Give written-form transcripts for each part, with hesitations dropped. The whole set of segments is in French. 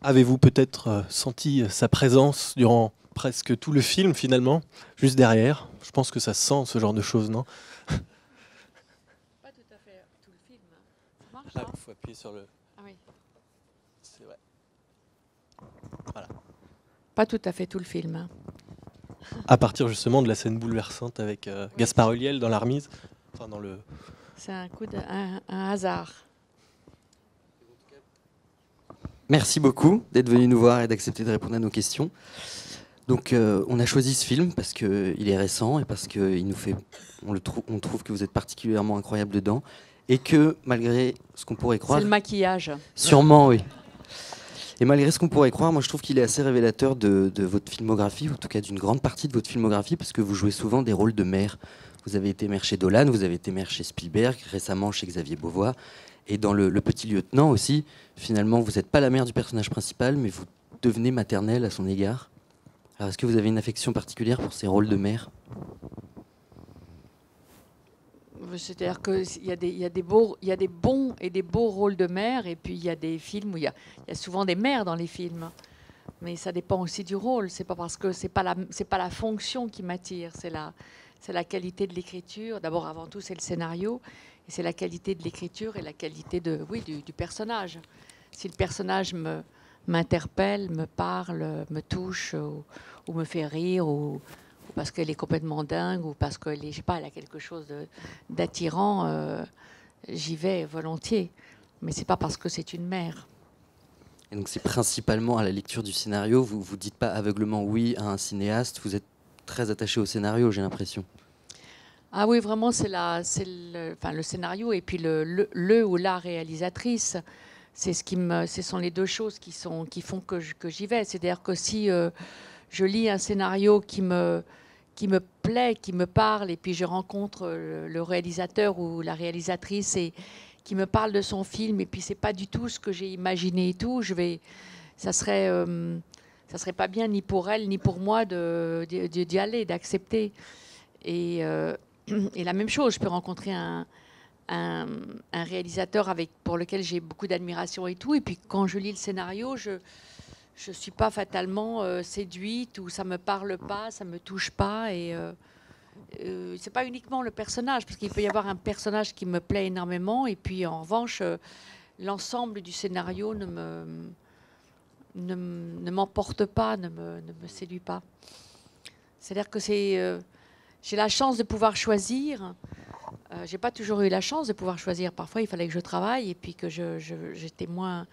Avez-vous peut-être senti sa présence durant presque tout le film finalement, juste derrière? Je pense que ça se sent ce genre de choses, non? Pas tout à fait tout le film. Ça marche, Là, là? il faut appuyer sur le... Ah oui. C'est vrai. Voilà. Pas tout à fait tout le film. À partir justement de la scène bouleversante avec Gaspard Ulliel dans la remise, enfin dans le... C'est un un hasard. Merci beaucoup d'être venu nous voir et d'accepter de répondre à nos questions. Donc, on a choisi ce film parce qu'il est récent et parce qu'il nous fait, on trouve que vous êtes particulièrement incroyable dedans et que malgré ce qu'on pourrait croire, C'est le maquillage. sûrement oui. Et malgré ce qu'on pourrait croire, moi je trouve qu'il est assez révélateur de votre filmographie, ou en tout cas d'une grande partie de votre filmographie, parce que vous jouez souvent des rôles de mère. Vous avez été mère chez Dolan, vous avez été mère chez Spielberg, récemment chez Xavier Beauvois, et dans le Petit Lieutenant aussi. Finalement, vous n'êtes pas la mère du personnage principal, mais vous devenez maternelle à son égard. Alors, est-ce que vous avez une affection particulière pour ces rôles de mère? C'est-à-dire qu'il y a des bons et des beaux rôles de mère, et puis il y a des films où il y a souvent des mères dans les films. Mais ça dépend aussi du rôle. C'est pas parce que c'est pas la fonction qui m'attire, c'est la qualité de l'écriture. D'abord, avant tout, c'est le scénario, et c'est la qualité de l'écriture et la qualité du personnage. Si le personnage m'interpelle, me parle, me touche, ou me fait rire, ou parce qu'elle est complètement dingue, ou parce qu'elle elle a quelque chose d'attirant, j'y vais volontiers. Mais c'est pas parce que c'est une mère. Et donc c'est principalement à la lecture du scénario, vous vous dites pas aveuglement oui à un cinéaste, vous êtes très attaché au scénario, j'ai l'impression. Ah oui, vraiment, c'est le scénario et puis le ou la réalisatrice. Ce sont les deux choses qui font que j'y vais. C'est-à-dire que si je lis un scénario qui me plaît, qui me parle, et puis je rencontre le réalisateur ou la réalisatrice et qui me parle de son film, et puis c'est pas du tout ce que j'ai imaginé et tout, ça serait pas bien ni pour elle ni pour moi d'y aller, d'accepter. Et la même chose, je peux rencontrer un réalisateur pour lequel j'ai beaucoup d'admiration et tout, et puis quand je lis le scénario, je suis pas fatalement séduite, ou ça me parle pas, ça me touche pas, et c'est pas uniquement le personnage, parce qu'il peut y avoir un personnage qui me plaît énormément, et puis en revanche, l'ensemble du scénario ne m'emporte pas, ne me séduit pas. C'est-à-dire que j'ai la chance de pouvoir choisir. J'ai pas toujours eu la chance de pouvoir choisir. Parfois, il fallait que je travaille et puis que j'étais moins.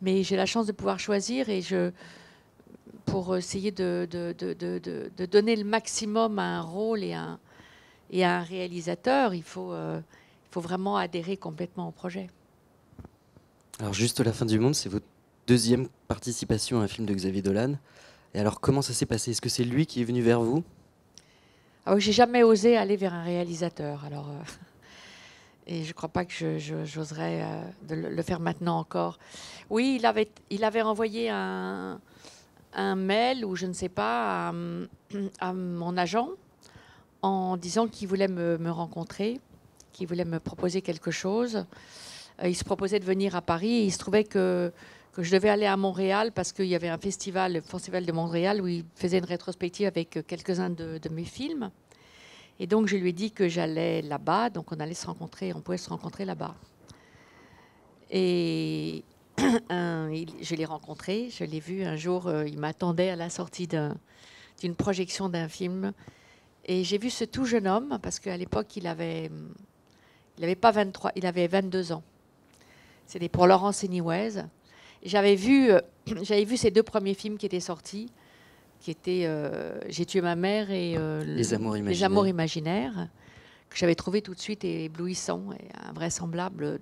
Mais j'ai la chance de pouvoir choisir, et pour essayer de donner le maximum à un rôle et à un réalisateur, il faut vraiment adhérer complètement au projet. Alors juste La fin du monde, c'est votre deuxième participation à un film de Xavier Dolan. Et alors comment ça s'est passé? Est-ce que c'est lui qui est venu vers vous? Ah oui, j'ai jamais osé aller vers un réalisateur. Alors, et je ne crois pas que j'oserais le faire maintenant encore. Oui, il avait envoyé un mail, ou je ne sais pas, à mon agent, en disant qu'il voulait me rencontrer, qu'il voulait me proposer quelque chose. Il se proposait de venir à Paris, et il se trouvait que je devais aller à Montréal parce qu'il y avait un festival, le Festival de Montréal, où il faisait une rétrospective avec quelques-uns de mes films. Et donc, je lui ai dit que j'allais là-bas, donc on pouvait se rencontrer là-bas. Et je l'ai rencontré, je l'ai vu un jour, il m'attendait à la sortie d'une projection d'un film. Et j'ai vu ce tout jeune homme, parce qu'à l'époque, il avait pas 23, il avait 22 ans. C'était pour Laurence Anyways. J'avais vu ses deux premiers films qui étaient sortis, qui étaient J'ai tué ma mère et Les Amours imaginaires. Les Amours imaginaires, que j'avais trouvé tout de suite éblouissant et invraisemblable.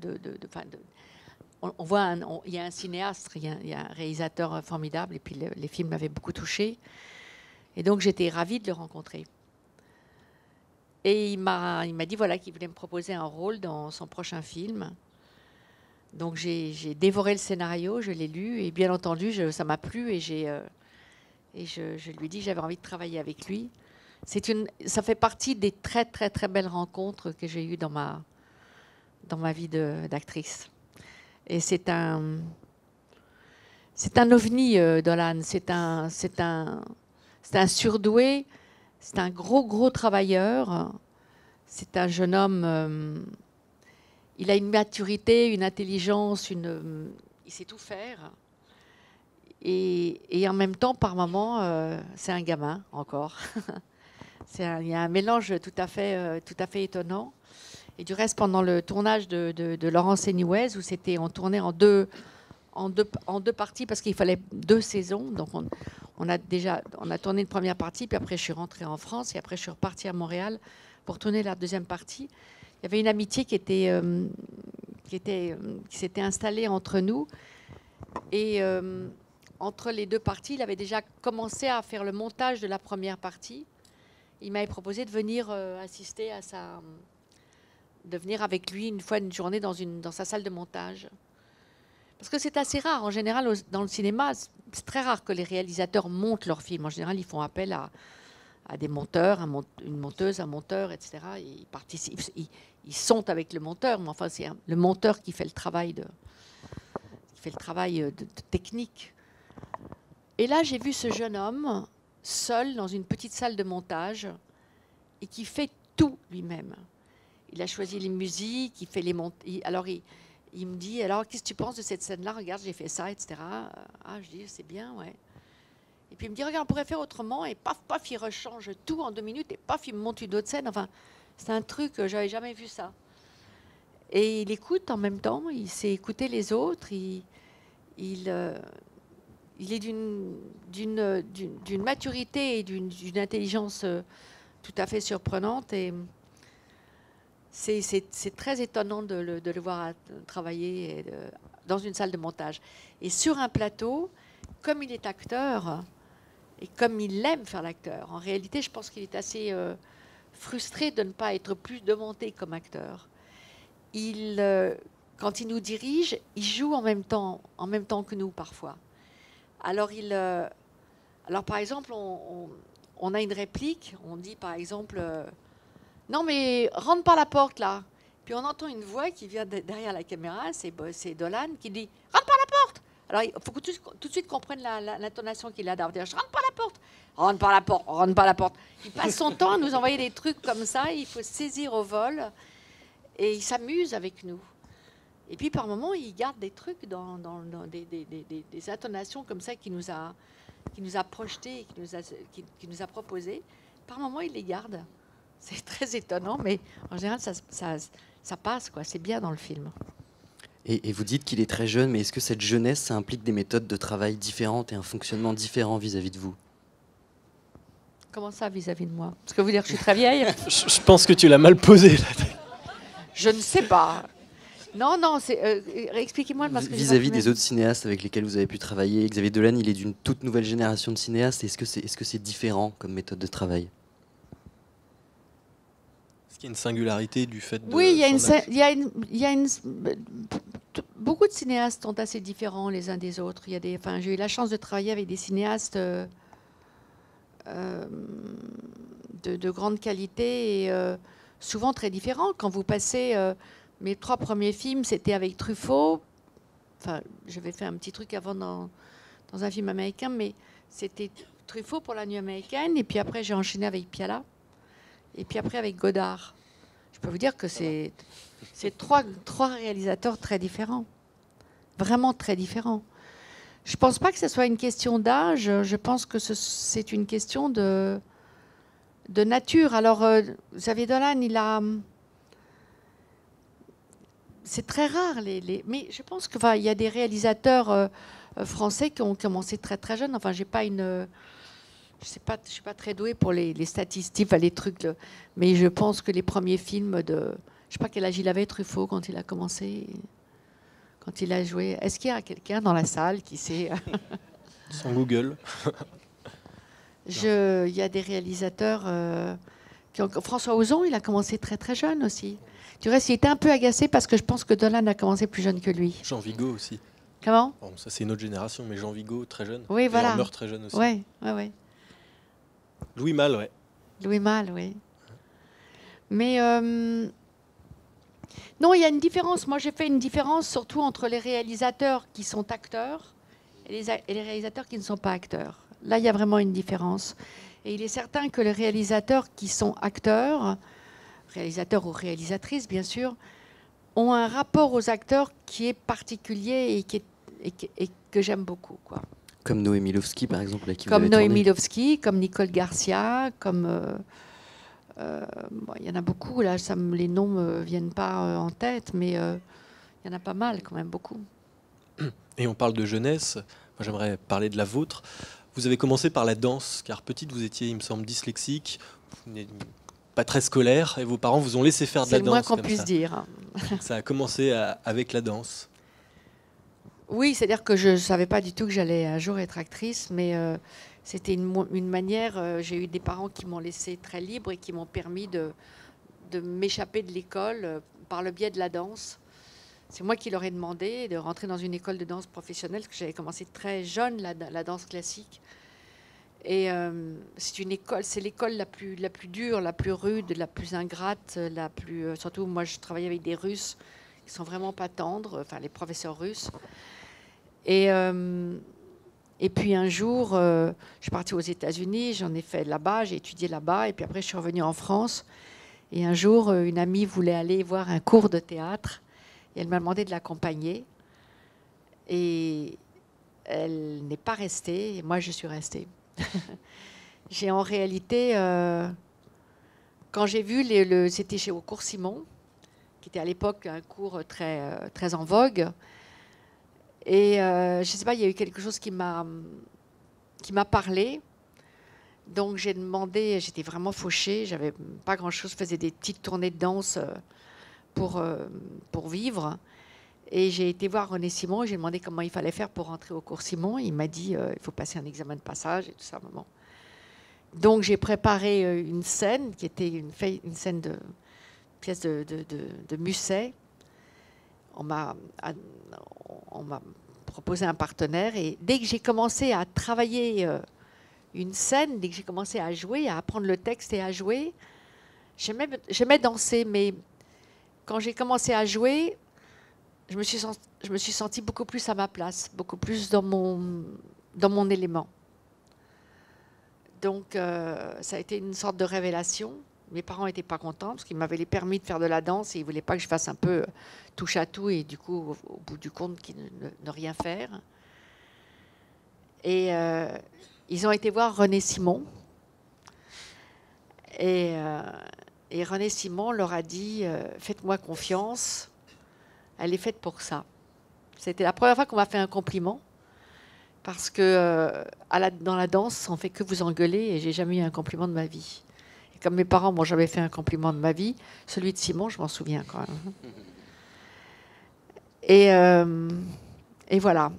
On voit, il y a un cinéaste, il y a un réalisateur formidable, et puis les films m'avaient beaucoup touchée. Et donc j'étais ravie de le rencontrer. Et il m'a dit voilà, qu'il voulait me proposer un rôle dans son prochain film. Donc j'ai dévoré le scénario, je l'ai lu, et bien entendu, ça m'a plu, et je lui ai dit que j'avais envie de travailler avec lui. Ça fait partie des très, très, très belles rencontres que j'ai eues dans ma vie d'actrice. Et c'est C'est un ovni, Dolan. C'est un surdoué. C'est un gros travailleur. C'est un jeune homme. Il a une maturité, une intelligence, il sait tout faire. Et en même temps, par moments, c'est un gamin encore. Il y a un mélange tout à fait étonnant. Et du reste, pendant le tournage de Laurence Anyways, on tournait en deux parties parce qu'il fallait 2 saisons. Donc on a tourné une première partie, puis après je suis rentrée en France et après je suis repartie à Montréal pour tourner la deuxième partie. Il y avait une amitié qui s'était installée entre nous. Et entre les 2 parties, il avait déjà commencé à faire le montage de la première partie. Il m'avait proposé de venir assister à de venir avec lui une journée dans sa salle de montage. Parce que c'est assez rare. En général, dans le cinéma, c'est très rare que les réalisateurs montent leurs films. En général, ils font appel à des monteurs, une monteuse, un monteur, etc. Ils participent, ils sont avec le monteur, mais enfin, c'est le monteur qui fait le travail de technique. Et là, j'ai vu ce jeune homme seul dans une petite salle de montage et qui fait tout lui-même. Il a choisi les musiques, il fait les montages. Alors, il me dit, alors, qu'est-ce que tu penses de cette scène-là? Regarde, j'ai fait ça, etc. Ah, je dis, c'est bien, ouais. Et puis il me dit, regarde, on pourrait faire autrement. Et paf, paf, il rechange tout en 2 minutes. Et paf, il me monte une autre scène. Enfin, c'est un truc, j'avais jamais vu ça. Et il écoute en même temps. Il sait écouter les autres. Il est d'une maturité et d'une intelligence tout à fait surprenante. Et c'est très étonnant de le voir travailler dans une salle de montage. Et sur un plateau, comme il est acteur et comme il aime faire l'acteur, en réalité, je pense qu'il est assez frustré de ne pas être plus demandé comme acteur. Quand il nous dirige, il joue en même temps que nous parfois. Alors, par exemple, on a une réplique, on dit par exemple non mais rentre par la porte là. Puis on entend une voix qui vient derrière la caméra, c'est Dolan qui dit rentre par la porte. Alors il faut que tout de suite comprenne l'intonation qu'il a d'avoir. Je rentre par la porte. Rentre par la porte, rentre par la porte. Il passe son temps à nous envoyer des trucs comme ça, il faut saisir au vol et il s'amuse avec nous. Et puis par moments, il garde des trucs dans des intonations comme ça qu'il nous a projetées, qu'il nous a proposées. Par moments, il les garde. C'est très étonnant, mais en général, ça passe, quoi. C'est bien dans le film. Et vous dites qu'il est très jeune, mais est-ce que cette jeunesse, ça implique des méthodes de travail différentes et un fonctionnement différent vis-à-vis de vous? Comment ça, vis-à-vis de moi? Parce que vous dire que je suis très vieille? Je pense que tu l'as mal posé, là. Je ne sais pas. Non, expliquez-moi. Vis-à-vis des autres cinéastes avec lesquels vous avez pu travailler, Xavier Dolan, il est d'une toute nouvelle génération de cinéastes. Est-ce que c'est différent comme méthode de travail? Est-ce qu'il y a une singularité du fait de... Oui, beaucoup de cinéastes sont assez différents les uns des autres. J'ai eu la chance de travailler avec des cinéastes de grande qualité et souvent très différents. Quand vous passez... mes 3 premiers films, c'était avec Truffaut. Enfin, j'avais fait un petit truc avant dans un film américain, mais c'était Truffaut pour La Nuit américaine. Et puis après, j'ai enchaîné avec Piala. Et puis après, avec Godard. Je peux vous dire que c'est 3 réalisateurs très différents. Vraiment très différents. Je ne pense pas que ce soit une question d'âge. Je pense que c'est une question de nature. Alors, Xavier Dolan, c'est très rare, mais je pense qu'il y a des réalisateurs français qui ont commencé très très jeunes. Enfin, je suis pas très douée pour les statistiques, les trucs. Mais je pense que les premiers films je sais pas quel âge il avait, Truffaut, quand il a commencé, quand il a joué. Est-ce qu'il y a quelqu'un dans la salle qui sait? Sans Google. Il y a des réalisateurs. François Ozon, il a commencé très très jeune aussi. Du reste, il était un peu agacé parce que je pense que Dolan a commencé plus jeune que lui. Jean Vigo aussi. Comment? Bon, ça, c'est une autre génération, mais Jean Vigo, très jeune. Oui, voilà. Il meurt très jeune aussi. Oui. Louis Malle, ouais. Louis Malle, oui. Mais non, il y a une différence. Moi, j'ai fait une différence surtout entre les réalisateurs qui sont acteurs et les réalisateurs qui ne sont pas acteurs. Là, il y a vraiment une différence. Et il est certain que les réalisateurs qui sont acteurs, réalisateurs ou réalisatrices, bien sûr, ont un rapport aux acteurs qui est particulier et que j'aime beaucoup, quoi. Comme Noémie Lovski, par exemple, avec qui vous Comme avez Noémie tourné. Lovski, comme Nicole Garcia, comme... bon, il y en a beaucoup, là, les noms ne me viennent pas en tête, mais il y en a pas mal, quand même, beaucoup. Et on parle de jeunesse. Moi, j'aimerais parler de la vôtre. Vous avez commencé par la danse, car petite, vous étiez, il me semble, dyslexique, pas très scolaire, et vos parents vous ont laissé faire de la C'est le moins danse. qu'on comme puisse ça. dire. Ça a commencé avec la danse. Oui, c'est-à-dire que je ne savais pas du tout que j'allais un jour être actrice, mais c'était une manière. J'ai eu des parents qui m'ont laissé très libre et qui m'ont permis de m'échapper de l'école par le biais de la danse. C'est moi qui leur ai demandé de rentrer dans une école de danse professionnelle, parce que j'avais commencé très jeune la danse classique. Et c'est l'école la plus dure, la plus rude, la plus ingrate, surtout moi je travaillais avec des Russes qui sont vraiment pas tendres, enfin les professeurs russes. Et puis un jour, je suis partie aux États-Unis, j'en ai fait là-bas, j'ai étudié là-bas, et puis après je suis revenue en France. Et un jour, une amie voulait aller voir un cours de théâtre, et elle m'a demandé de l'accompagner. Et elle n'est pas restée, et moi je suis restée. J'ai en réalité, quand j'ai vu, c'était au cours Simon, qui était à l'époque un cours très en vogue. Et je ne sais pas, il y a eu quelque chose qui m'a parlé. Donc j'ai demandé, j'étais vraiment fauchée, j'avais pas grand-chose, je faisais des petites tournées de danse pour vivre. Et j'ai été voir René Simon et j'ai demandé comment il fallait faire pour rentrer au cours Simon. Il m'a dit il faut passer un examen de passage et tout ça. Bon. Donc j'ai préparé une scène qui était une scène de pièce de Musset. On m'a proposé un partenaire et dès que j'ai commencé à travailler une scène, dès que j'ai commencé à jouer, à apprendre le texte et à jouer, j'aimais danser, mais quand j'ai commencé à jouer, je me suis sentie beaucoup plus à ma place, beaucoup plus dans mon élément. Donc ça a été une sorte de révélation. Mes parents n'étaient pas contents parce qu'ils m'avaient permis de faire de la danse et ils ne voulaient pas que je fasse un peu touche à tout et du coup, au bout du compte, ne rien faire. Et ils ont été voir René Simon. Et René Simon leur a dit faites-moi confiance, elle est faite pour ça. C'était la première fois qu'on m'a fait un compliment. Parce que dans la danse, on ne fait que vous engueuler et j'ai jamais eu un compliment de ma vie. Et comme mes parents m'ont jamais fait un compliment de ma vie, celui de Simon, je m'en souviens quand même. Et voilà.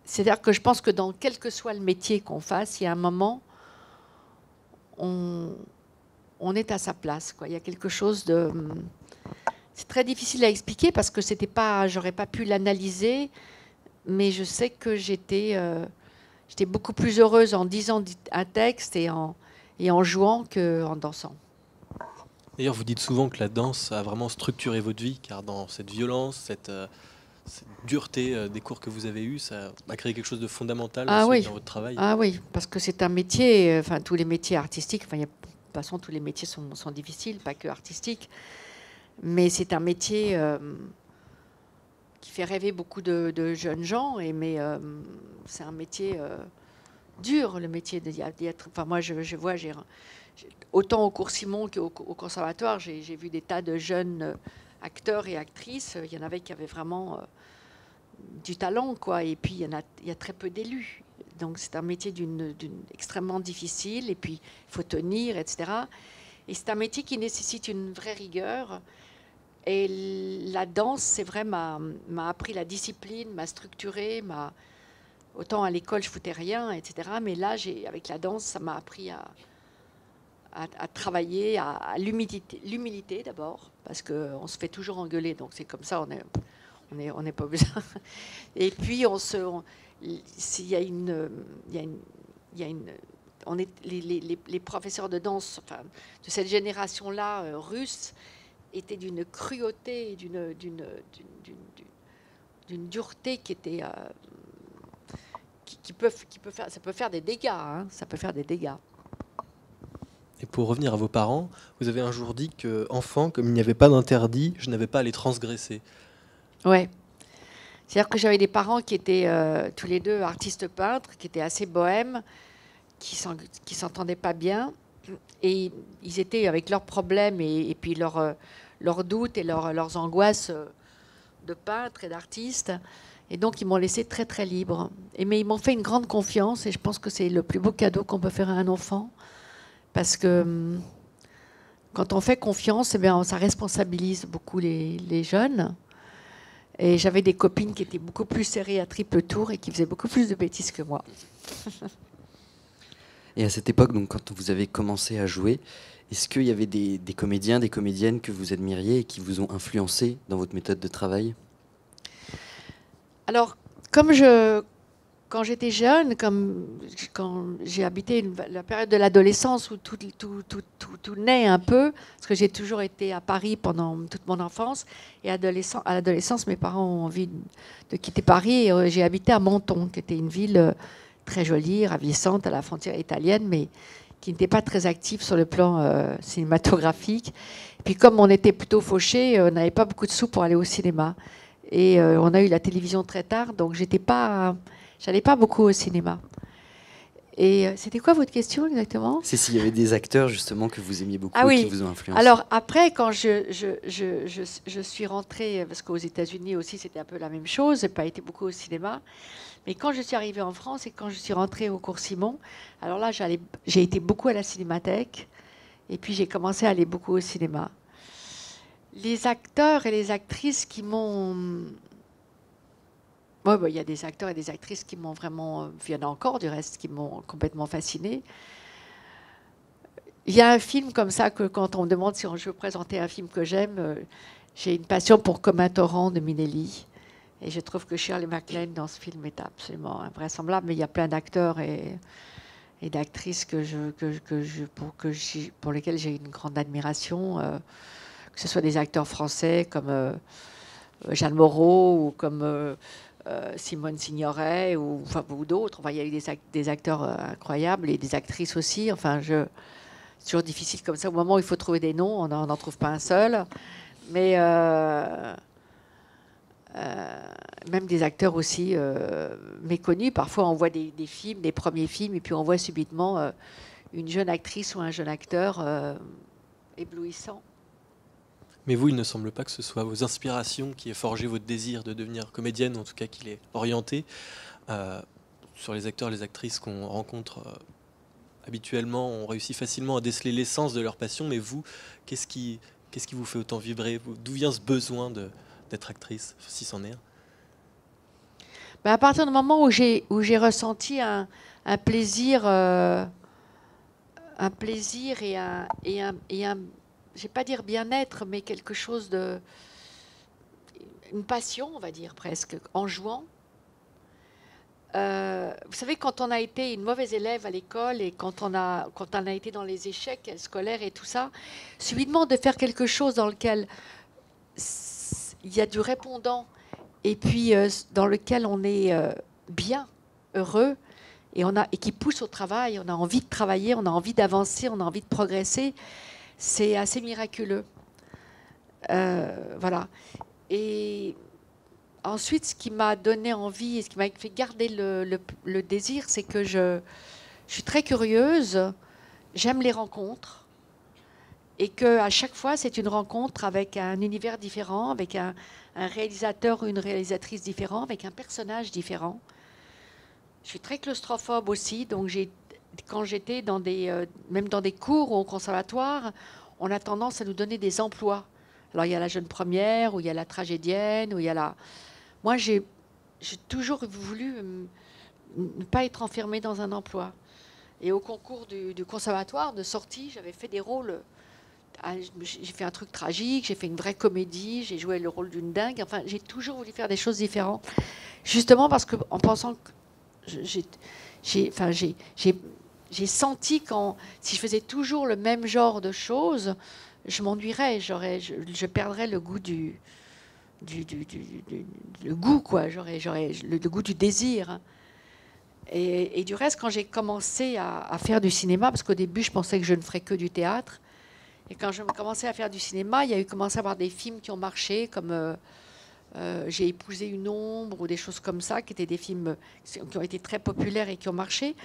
C'est-à-dire que je pense que dans quel que soit le métier qu'on fasse, il y a un moment, on est à sa place, quoi. Il y a quelque chose de... C'est très difficile à expliquer parce que j'aurais pas pu l'analyser. Mais je sais que j'étais beaucoup plus heureuse en disant un texte et en jouant qu'en dansant. D'ailleurs, vous dites souvent que la danse a vraiment structuré votre vie, car dans cette violence, cette dureté des cours que vous avez eus, ça a créé quelque chose de fondamental dans votre travail. Ah oui, parce que c'est un métier, enfin tous les métiers artistiques, de toute façon tous les métiers sont difficiles, pas que artistiques, mais c'est un métier... qui fait rêver beaucoup de jeunes gens, mais c'est un métier dur, le métier d'y être. Enfin, moi, je vois, autant au cours Simon qu'au conservatoire, j'ai vu des tas de jeunes acteurs et actrices. Il y en avait qui avaient vraiment du talent, quoi. Et puis, il y a très peu d'élus. Donc, c'est un métier extrêmement difficile. Et puis, il faut tenir, etc. Et c'est un métier qui nécessite une vraie rigueur. Et la danse, c'est vrai, m'a appris la discipline, m'a structuré, autant à l'école, je foutais rien, etc. Mais là, avec la danse, ça m'a appris à travailler, à l'humilité d'abord, parce qu'on se fait toujours engueuler, donc c'est comme ça, on n'est pas besoin. Et puis, les professeurs de danse, enfin, de cette génération-là russe, était d'une cruauté et d'une dureté qui ça peut faire des dégâts. Hein, ça peut faire des dégâts. Et pour revenir à vos parents, vous avez un jour dit que, enfant, comme il n'y avait pas d'interdit, je n'avais pas à les transgresser. Ouais. C'est-à-dire que j'avais des parents qui étaient tous les deux artistes peintres, qui étaient assez bohèmes, qui s'entendaient pas bien. Et ils étaient avec leurs problèmes et puis leurs doutes et leurs angoisses de peintres et d'artistes. Et donc, ils m'ont laissé très, très libre. Mais ils m'ont fait une grande confiance et je pense que c'est le plus beau cadeau qu'on peut faire à un enfant. Parce que quand on fait confiance, eh bien, ça responsabilise beaucoup les jeunes. Et j'avais des copines qui étaient beaucoup plus serrées à triple tour et qui faisaient beaucoup plus de bêtises que moi. Et à cette époque, donc, quand vous avez commencé à jouer, est-ce qu'il y avait des comédiens, des comédiennes que vous admiriez et qui vous ont influencé dans votre méthode de travail? Alors, quand j'étais jeune, quand j'ai habité la période de l'adolescence où tout naît un peu, parce que j'ai toujours été à Paris pendant toute mon enfance, et à l'adolescence, mes parents ont envie de quitter Paris, et j'ai habité à Menton, qui était une ville très jolie, ravissante, à la frontière italienne, mais qui n'était pas très active sur le plan cinématographique. Et puis comme on était plutôt fauchés, on n'avait pas beaucoup de sous pour aller au cinéma. Et on a eu la télévision très tard, donc j'allais pas beaucoup au cinéma. Et c'était quoi votre question exactement? C'est s'il y avait des acteurs justement que vous aimiez beaucoup Ah et oui. qui vous ont influencé. Alors après, quand je suis rentrée, parce qu'aux États-Unis aussi c'était un peu la même chose, j'ai pas été beaucoup au cinéma, mais quand je suis arrivée en France et quand je suis rentrée au cours Simon, alors là j'ai été beaucoup à la Cinémathèque et puis j'ai commencé à aller beaucoup au cinéma. Les acteurs et les actrices qui m'ont... Ouais, il y a des acteurs et des actrices qui m'ont vraiment... Il y en a encore du reste qui m'ont complètement fascinée. Il y a un film comme ça que quand on me demande si je veux présenter un film que j'aime, j'ai une passion pour Comme un torrent de Minelli. Et je trouve que Shirley MacLaine dans ce film est absolument invraisemblable. Mais il y a plein d'acteurs et d'actrices pour lesquels j'ai une grande admiration. Que ce soit des acteurs français comme Jeanne Moreau ou comme Simone Signoret ou d'autres. Enfin, il y a eu des acteurs incroyables et des actrices aussi. Enfin, c'est toujours difficile comme ça. Au moment où il faut trouver des noms, on n'en trouve pas un seul. Mais même des acteurs aussi méconnus. Parfois, on voit des films, des premiers films, et puis on voit subitement une jeune actrice ou un jeune acteur éblouissant. Mais vous, il ne semble pas que ce soit vos inspirations qui aient forgé votre désir de devenir comédienne, en tout cas qui l'ait orienté. Sur les acteurs et les actrices qu'on rencontre habituellement, on réussit facilement à déceler l'essence de leur passion. Mais vous, qu'est-ce qui vous fait autant vibrer? D'où vient ce besoin d'être actrice, si c'en est un? À partir du moment où j'ai ressenti un plaisir et un je ne vais pas dire bien-être, mais quelque chose une passion, on va dire presque, en jouant. Vous savez, quand on a été une mauvaise élève à l'école et quand on a été dans les échecs scolaires et tout ça, subitement de faire quelque chose dans lequel il y a du répondant et puis dans lequel on est bien, heureux et qui pousse au travail, on a envie de travailler, on a envie d'avancer, on a envie de progresser. C'est assez miraculeux. Voilà. Et ensuite, ce qui m'a donné envie et ce qui m'a fait garder le désir, c'est que je suis très curieuse, j'aime les rencontres et qu'à chaque fois, c'est une rencontre avec un univers différent, avec un réalisateur ou une réalisatrice différent, avec un personnage différent. Je suis très claustrophobe aussi, donc quand j'étais même dans des cours ou au conservatoire, on a tendance à nous donner des emplois. Alors, il y a la jeune première, ou il y a la tragédienne, ou il y a la... Moi, j'ai toujours voulu ne pas être enfermée dans un emploi. Et au concours du conservatoire de sortie, j'avais fait des rôles... J'ai fait un truc tragique, j'ai fait une vraie comédie, j'ai joué le rôle d'une dingue. Enfin, j'ai toujours voulu faire des choses différentes. Justement parce qu'en pensant que... J'ai senti si je faisais toujours le même genre de choses, je m'ennuierais, je perdrais le goût le goût, quoi. J'aurais le goût du désir. Et du reste, quand j'ai commencé à faire du cinéma, parce qu'au début, je pensais que je ne ferais que du théâtre, et quand je commençais à faire du cinéma, il y a eu commencé à avoir des films qui ont marché, comme J'ai épousé une ombre, ou des choses comme ça, qui étaient des films qui ont été très populaires et qui ont marché.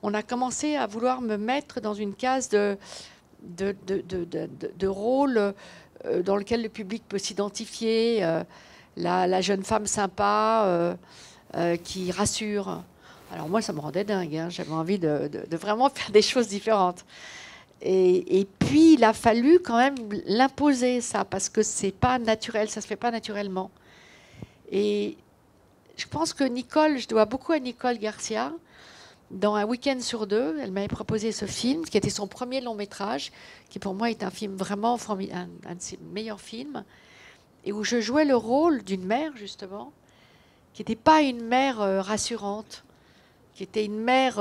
On a commencé à vouloir me mettre dans une case de rôle dans lequel le public peut s'identifier, la jeune femme sympa qui rassure. Alors moi, ça me rendait dingue, hein. J'avais envie de vraiment faire des choses différentes. Et puis, il a fallu quand même l'imposer, ça, parce que c'est pas naturel, ça se fait pas naturellement. Et je pense que Nicole, je dois beaucoup à Nicole Garcia. Dans Un week-end sur deux, elle m'avait proposé ce film, qui était son premier long métrage, qui pour moi est un film vraiment formidable, un de ses meilleurs films, et où je jouais le rôle d'une mère, justement, qui n'était pas une mère rassurante, qui était une mère,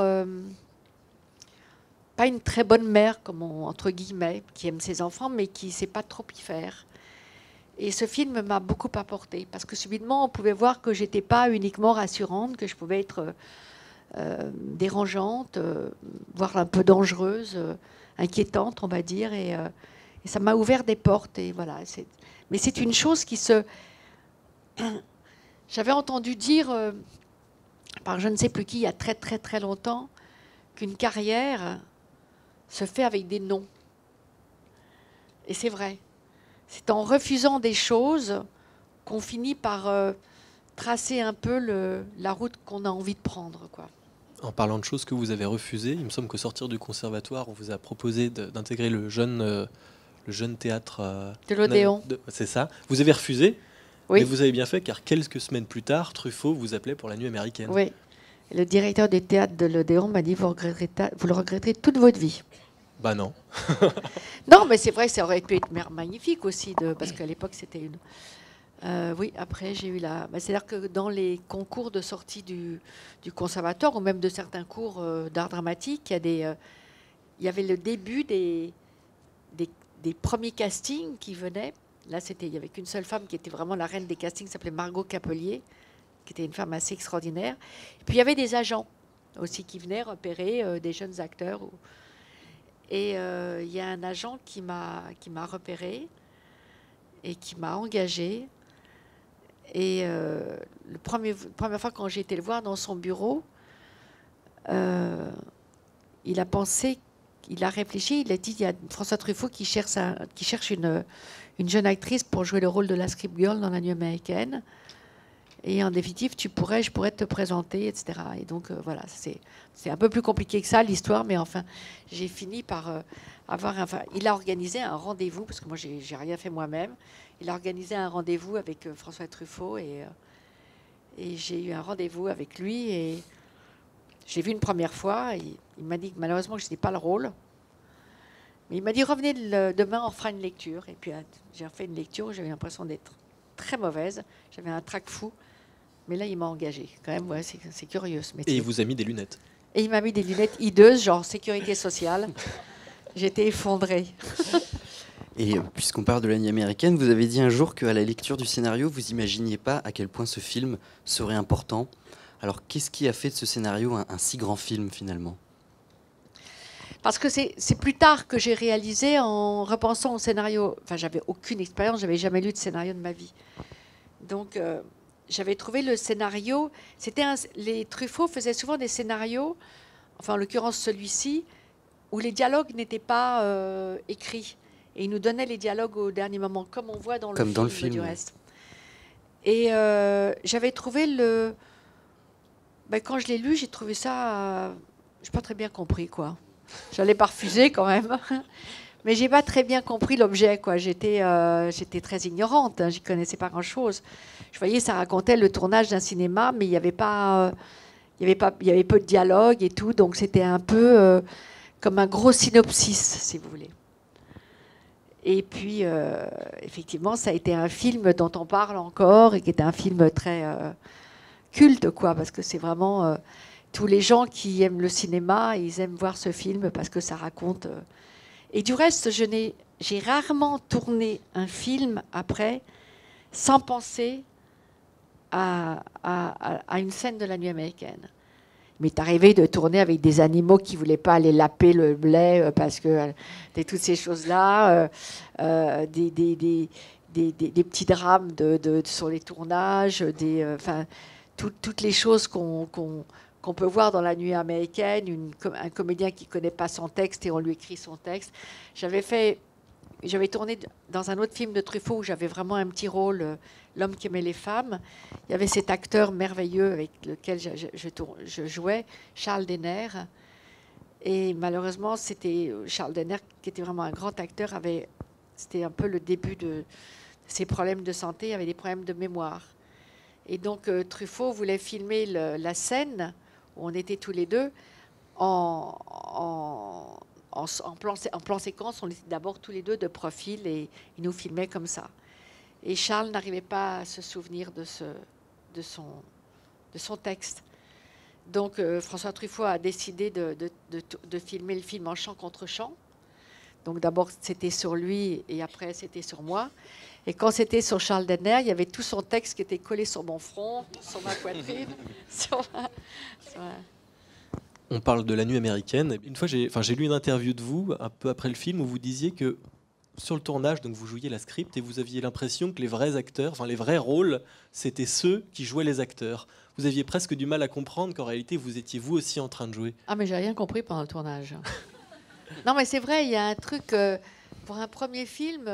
pas une très bonne mère, entre guillemets, qui aime ses enfants, mais qui ne sait pas trop y faire. Et ce film m'a beaucoup apporté, parce que subitement, on pouvait voir que je n'étais pas uniquement rassurante, que je pouvais être dérangeante, voire un peu dangereuse, inquiétante, on va dire. Et ça m'a ouvert des portes. Et voilà, mais c'est une chose qui se... J'avais entendu dire, par je ne sais plus qui, il y a très très très longtemps, qu'une carrière se fait avec des noms. Et c'est vrai. C'est en refusant des choses qu'on finit par tracer un peu la route qu'on a envie de prendre, quoi. En parlant de choses que vous avez refusées, il me semble qu'au sortir du conservatoire, on vous a proposé d'intégrer le jeune théâtre de l'Odéon. C'est ça. Vous avez refusé, oui. Mais vous avez bien fait, car quelques semaines plus tard, Truffaut vous appelait pour la nuit américaine. Oui. Le directeur du théâtre de l'Odéon m'a dit vous le regretterez toute votre vie. Bah non. Non, mais c'est vrai, ça aurait pu être magnifique aussi, parce qu'à l'époque, c'était une... oui, après, j'ai eu c'est-à-dire que dans les concours de sortie du conservatoire, ou même de certains cours d'art dramatique, il y avait le début des premiers castings qui venaient. Là, il n'y avait qu'une seule femme qui était vraiment la reine des castings, qui s'appelait Margot Capelier, qui était une femme assez extraordinaire. Et puis, il y avait des agents aussi qui venaient repérer des jeunes acteurs. Et il y a un agent qui m'a repéré et qui m'a engagée. Et la première fois quand j'ai été le voir dans son bureau, il a pensé, il a réfléchi, il a dit, il y a François Truffaut qui cherche une jeune actrice pour jouer le rôle de la script girl dans La Nuit américaine. Et en définitive, je pourrais te présenter, etc. Et donc, voilà, c'est un peu plus compliqué que ça, l'histoire, mais enfin, j'ai fini par avoir... il a organisé un rendez-vous, parce que moi, j'ai rien fait moi-même. Il a organisé un rendez-vous avec François Truffaut, et j'ai eu un rendez-vous avec lui, et j'ai vu une première fois, et il m'a dit que malheureusement, je n'étais pas le rôle. Mais il m'a dit, revenez demain, on fera une lecture. Et puis, j'ai fait une lecture où j'avais l'impression d'être très mauvaise. J'avais un trac fou. Mais là, il m'a engagée. Quand même, ouais, c'est curieux ce métier. Et il vous a mis des lunettes. Et il m'a mis des lunettes hideuses, genre sécurité sociale. J'étais effondrée. Et puisqu'on parle de La Nuit américaine, vous avez dit un jour qu'à la lecture du scénario, vous n'imaginiez pas à quel point ce film serait important. Alors, qu'est-ce qui a fait de ce scénario un si grand film, finalement ? Parce que c'est plus tard que j'ai réalisé, en repensant au scénario... Enfin, j'avais aucune expérience, j'avais jamais lu de scénario de ma vie. Donc... j'avais trouvé le scénario, les Truffaut faisaient souvent des scénarios, enfin en l'occurrence celui-ci, où les dialogues n'étaient pas écrits. Et il nous donnait les dialogues au dernier moment, comme on voit dans le film du reste. Et j'avais trouvé quand je l'ai lu, j'ai trouvé ça... je n'ai pas très bien compris, quoi. J'allais pas refuser quand même. Mais j'ai pas très bien compris l'objet, quoi. J'étais très ignorante, hein, j'y connaissais pas grand-chose. Je voyais, ça racontait le tournage d'un cinéma, mais il y avait peu de dialogue et tout, donc c'était un peu comme un gros synopsis, si vous voulez. Et puis, effectivement, ça a été un film dont on parle encore et qui est un film très culte, quoi, parce que c'est vraiment tous les gens qui aiment le cinéma, ils aiment voir ce film parce que ça raconte. Et du reste, j'ai rarement tourné un film après sans penser à une scène de La Nuit américaine. Il m'est arrivé de tourner avec des animaux qui ne voulaient pas aller laper le blé parce que toutes ces choses-là, des petits drames sur les tournages, toutes les choses qu'on peut voir dans La Nuit américaine, un comédien qui ne connaît pas son texte et on lui écrit son texte. J'avais tourné dans un autre film de Truffaut où j'avais vraiment un petit rôle, L'homme qui aimait les femmes. Il y avait cet acteur merveilleux avec lequel je jouais, Charles Denner. Et malheureusement, c'était Charles Denner, qui était vraiment un grand acteur, c'était un peu le début de ses problèmes de santé, il avait des problèmes de mémoire. Et donc Truffaut voulait filmer la scène où on était tous les deux en plan séquence. On était d'abord tous les deux de profil et il nous filmait comme ça. Et Charles n'arrivait pas à se souvenir de son texte. Donc François Truffaut a décidé de filmer le film en chant contre chant. Donc d'abord c'était sur lui et après c'était sur moi. Et quand c'était sur Charles Denner, il y avait tout son texte qui était collé sur mon front, sur ma poitrine. On parle de La Nuit américaine. Une fois, j'ai lu une interview de vous, un peu après le film, où vous disiez que sur le tournage, donc vous jouiez la script et vous aviez l'impression que les vrais acteurs, enfin les vrais rôles, c'était ceux qui jouaient les acteurs. Vous aviez presque du mal à comprendre qu'en réalité, vous étiez vous aussi en train de jouer. Ah, mais j'ai rien compris pendant le tournage. Non, mais c'est vrai, il y a un truc... pour un premier film...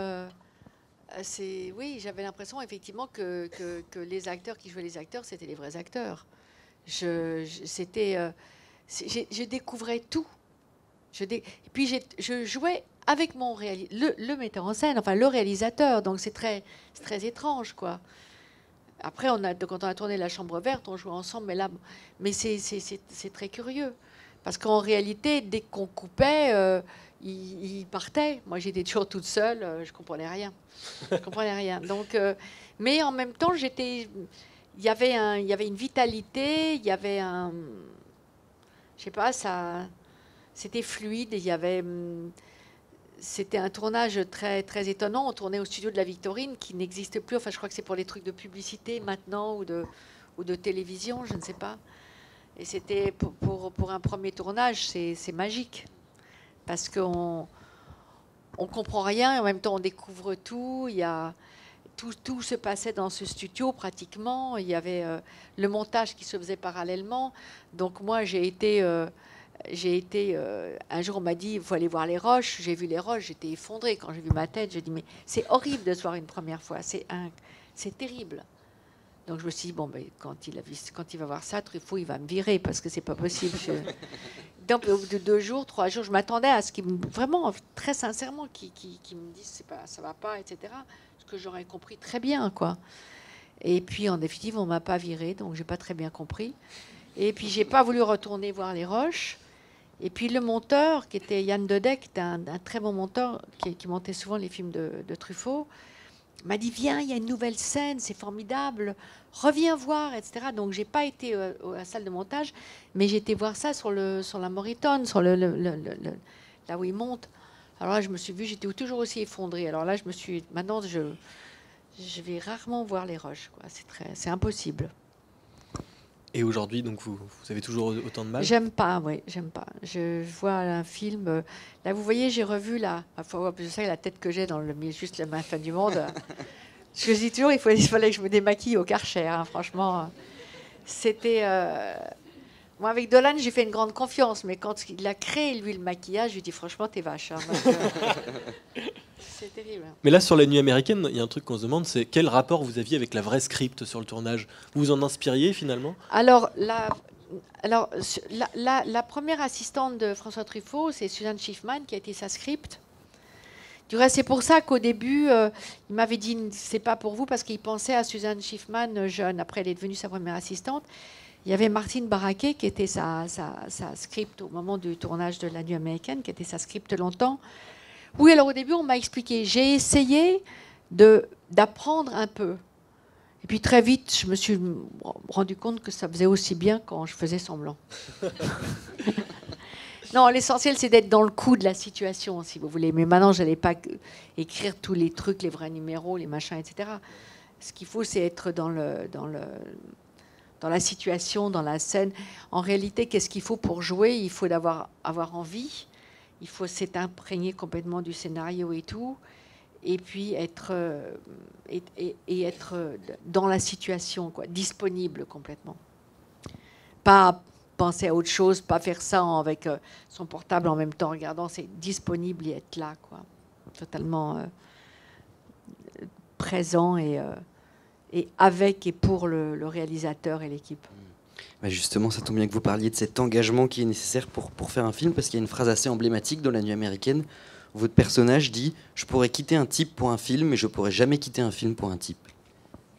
oui, j'avais l'impression effectivement que les acteurs qui jouaient les acteurs, c'était les vrais acteurs. Je découvrais tout. Et puis je jouais avec le metteur en scène, enfin le réalisateur. Donc c'est très étrange, quoi. Après, quand on a tourné La Chambre verte, on jouait ensemble, mais c'est très curieux. Parce qu'en réalité, dès qu'on coupait, il partait. Moi, j'étais toujours toute seule, je comprenais rien. Donc, mais en même temps, il y avait une vitalité, il y avait je sais pas, c'était fluide. C'était un tournage très très étonnant. On tournait au studio de la Victorine, qui n'existe plus. Enfin, je crois que c'est pour les trucs de publicité maintenant ou de télévision, je ne sais pas. Et c'était pour un premier tournage, c'est magique. Parce qu'on comprend rien et en même temps on découvre tout. Tout se passait dans ce studio pratiquement. Il y avait le montage qui se faisait parallèlement. Donc moi j'ai été un jour on m'a dit il faut aller voir les roches. J'ai vu les roches, j'étais effondrée quand j'ai vu ma tête. J'ai dit mais c'est horrible de se voir une première fois. C'est terrible. Donc je me suis dit, bon, ben, quand il va voir ça, Truffaut, il va me virer parce que c'est pas possible. Donc, au bout de 2 jours, 3 jours, je m'attendais à ce qu'il vraiment, très sincèrement, qu'il me dise, ça va pas, etc. Ce que j'aurais compris très bien, quoi. Et puis, en définitive, on m'a pas viré, donc j'ai pas très bien compris. Et puis, j'ai pas voulu retourner voir les roches. Et puis, le monteur, qui était Yann Dedek, était un très bon monteur, qui montait souvent les films de Truffaut, m'a dit viens, il y a une nouvelle scène, c'est formidable, reviens voir, etc. Donc j'ai pas été à la salle de montage, mais j'ai été voir ça sur la Morriton, sur là où il monte. Alors là, je me suis vue, j'étais toujours aussi effondrée. Alors là, maintenant, je vais rarement voir les roches, quoi. C'est impossible. Et aujourd'hui, donc vous avez toujours autant de mal? J'aime pas, oui, j'aime pas. Je vois un film. Là, vous voyez, j'ai revu je sais la tête que j'ai dans juste la fin du monde. Je dis toujours, il fallait que je me démaquille au Karcher, hein, franchement. C'était. Moi, avec Dolan, j'ai fait une grande confiance, mais quand il a créé, lui, le maquillage, je lui dis, franchement, t'es vache. Hein, c'est terrible. Mais là, sur La Nuit américaine, il y a un truc qu'on se demande, c'est quel rapport vous aviez avec la vraie script sur le tournage? Vous vous en inspiriez, finalement? Alors, la première assistante de François Truffaut, c'est Suzanne Schiffman, qui a été sa script. Du reste, c'est pour ça qu'au début, il m'avait dit, c'est pas pour vous, parce qu'il pensait à Suzanne Schiffman jeune. Après, elle est devenue sa première assistante. Il y avait Martine Baraquet, qui était sa script au moment du tournage de La Nuit américaine, qui était sa script longtemps. Oui, alors au début, on m'a expliqué. J'ai essayé d'apprendre un peu. Et puis très vite, je me suis rendu compte que ça faisait aussi bien quand je faisais semblant. Non, l'essentiel, c'est d'être dans le coup de la situation, si vous voulez. Mais maintenant, je n'allais pas écrire tous les trucs, les vrais numéros, les machins, etc. Ce qu'il faut, c'est être dans le la situation, dans la scène. En réalité, qu'est-ce qu'il faut pour jouer? Il faut avoir envie, il faut s'être imprégné complètement du scénario et tout, et puis être dans la situation, quoi, disponible complètement. Pas penser à autre chose, pas faire ça avec son portable en même temps regardant, c'est disponible et être là, quoi, totalement présent et avec et pour le réalisateur et l'équipe. Bah justement, ça tombe bien que vous parliez de cet engagement qui est nécessaire pour faire un film, parce qu'il y a une phrase assez emblématique dans La Nuit américaine. Votre personnage dit « Je pourrais quitter un type pour un film, mais je pourrais jamais quitter un film pour un type. »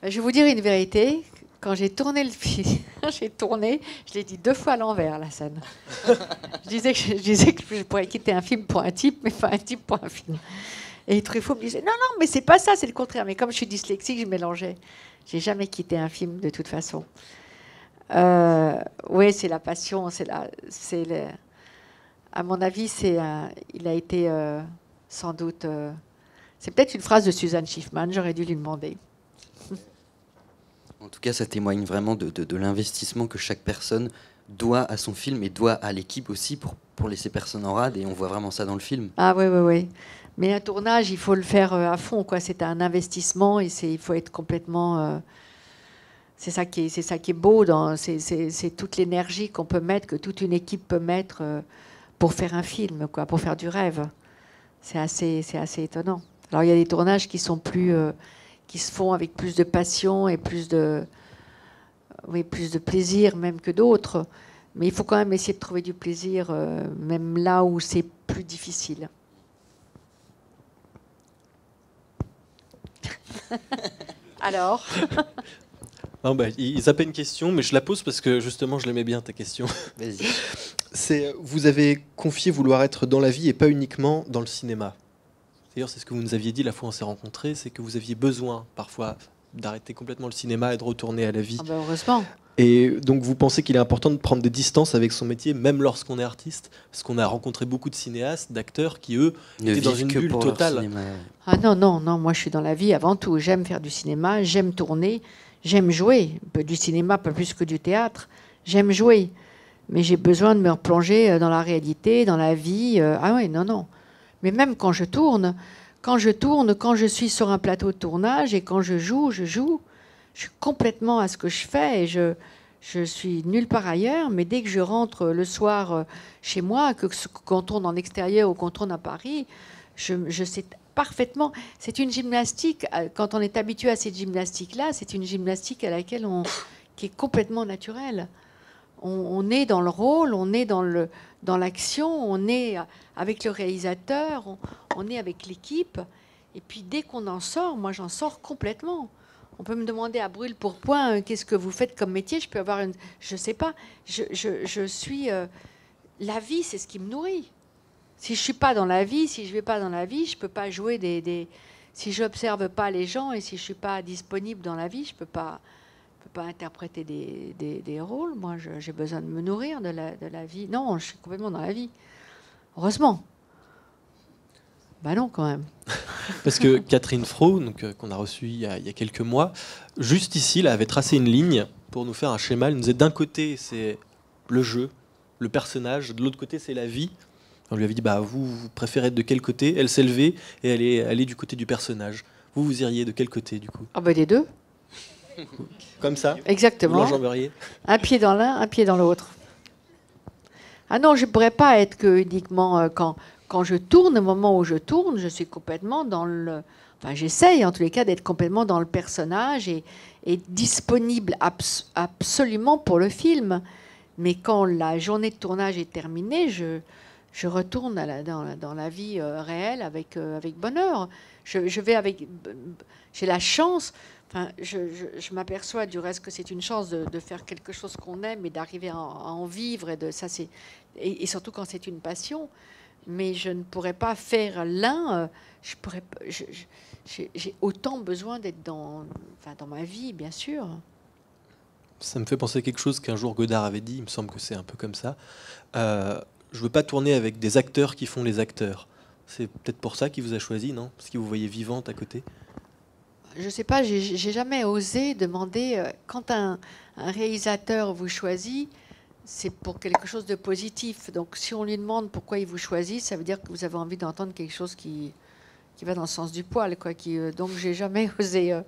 Je vais vous dire une vérité. Quand j'ai tourné le film, je l'ai dit 2 fois à l'envers, la scène. je disais que je pourrais quitter un film pour un type, mais pas un type pour un film. Et Truffaut me disait, non, mais c'est pas ça, c'est le contraire. Mais comme je suis dyslexique, je mélangeais. J'ai jamais quitté un film de toute façon. Oui, c'est la passion, à mon avis, il a été sans doute... c'est peut-être une phrase de Suzanne Schiffman, j'aurais dû lui demander. En tout cas, ça témoigne vraiment de l'investissement que chaque personne doit à son film et doit à l'équipe aussi pour laisser personne en rade. Et on voit vraiment ça dans le film. Ah oui. Mais un tournage, il faut le faire à fond, quoi. C'est un investissement et il faut être complètement... c'est ça qui est beau, c'est toute l'énergie qu'on peut mettre, que toute une équipe peut mettre pour faire un film, quoi, pour faire du rêve. C'est assez étonnant. Alors il y a des tournages qui sont qui se font avec plus de passion et plus de plaisir même que d'autres. Mais il faut quand même essayer de trouver du plaisir, même là où c'est plus difficile. Alors Non, il zappait une question, mais je la pose parce que justement, je l'aimais bien ta question. Vas-y. Vous avez confié vouloir être dans la vie et pas uniquement dans le cinéma. D'ailleurs, c'est ce que vous nous aviez dit la fois où on s'est rencontrés, c'est que vous aviez besoin parfois d'arrêter complètement le cinéma et de retourner à la vie. Ah ben heureusement. Et donc vous pensez qu'il est important de prendre des distances avec son métier, même lorsqu'on est artiste? Parce qu'on a rencontré beaucoup de cinéastes, d'acteurs qui, eux, étaient dans une bulle totale. Ah non, moi je suis dans la vie avant tout. J'aime faire du cinéma, j'aime tourner, j'aime jouer. Du cinéma, pas plus que du théâtre. J'aime jouer. Mais j'ai besoin de me replonger dans la réalité, dans la vie. Ah oui, non. Mais même quand je tourne, quand je suis sur un plateau de tournage et quand je joue, je suis complètement à ce que je fais et je suis nulle part ailleurs. Mais dès que je rentre le soir chez moi, qu'on tourne en extérieur ou qu'on tourne à Paris, je sais parfaitement. C'est une gymnastique, quand on est habitué à cette gymnastique-là, c'est une gymnastique à laquelle qui est complètement naturelle. On est dans le rôle, on est dans l'action, on est avec le réalisateur, on est avec l'équipe. Et puis dès qu'on en sort, moi j'en sors complètement. On peut me demander à brûle pour point, qu'est-ce que vous faites comme métier? Je peux avoir je sais pas. Je suis la vie, c'est ce qui me nourrit. Si je suis pas dans la vie, si je vais pas dans la vie, je peux pas jouer si je n'observe pas les gens et si je suis pas disponible dans la vie, je peux pas interpréter des rôles. Moi, j'ai besoin de me nourrir de la vie. Non, je suis complètement dans la vie. Heureusement. Ben non, quand même. Parce que Catherine Fro, qu'on a reçue il y a quelques mois, juste ici, là, avait tracé une ligne pour nous faire un schéma. Elle nous disait d'un côté, c'est le jeu, le personnage, de l'autre côté, c'est la vie. On lui avait dit, vous préférez être de quel côté? Elle s'est levée et elle est du côté du personnage. Vous iriez de quel côté, du coup? Ah ben des deux. Comme ça? Exactement. Vous l'enjamberiez? Un pied dans l'un, un pied dans l'autre. Ah non, je ne pourrais pas être que uniquement quand je tourne, au moment où je tourne, je suis complètement dans le... Enfin, j'essaye en tous les cas d'être complètement dans le personnage et disponible absolument pour le film. Mais quand la journée de tournage est terminée, je retourne dans la vie réelle avec bonheur. Je vais avec... J'ai la chance... Enfin, je m'aperçois du reste que c'est une chance de faire quelque chose qu'on aime et d'arriver à en vivre. Et surtout quand c'est une passion. Mais je ne pourrais pas faire l'un. J'ai autant besoin d'être dans ma vie, bien sûr. Ça me fait penser à quelque chose qu'un jour Godard avait dit. Il me semble que c'est un peu comme ça. Je ne veux pas tourner avec des acteurs qui font les acteurs. C'est peut-être pour ça qu'il vous a choisi, non? Parce qu'il vous voyait vivante à côté. je sais pas, j'ai jamais osé demander, quand un réalisateur vous choisit, c'est pour quelque chose de positif. Donc si on lui demande pourquoi il vous choisit, ça veut dire que vous avez envie d'entendre quelque chose qui va dans le sens du poil, quoi. Donc j'ai jamais osé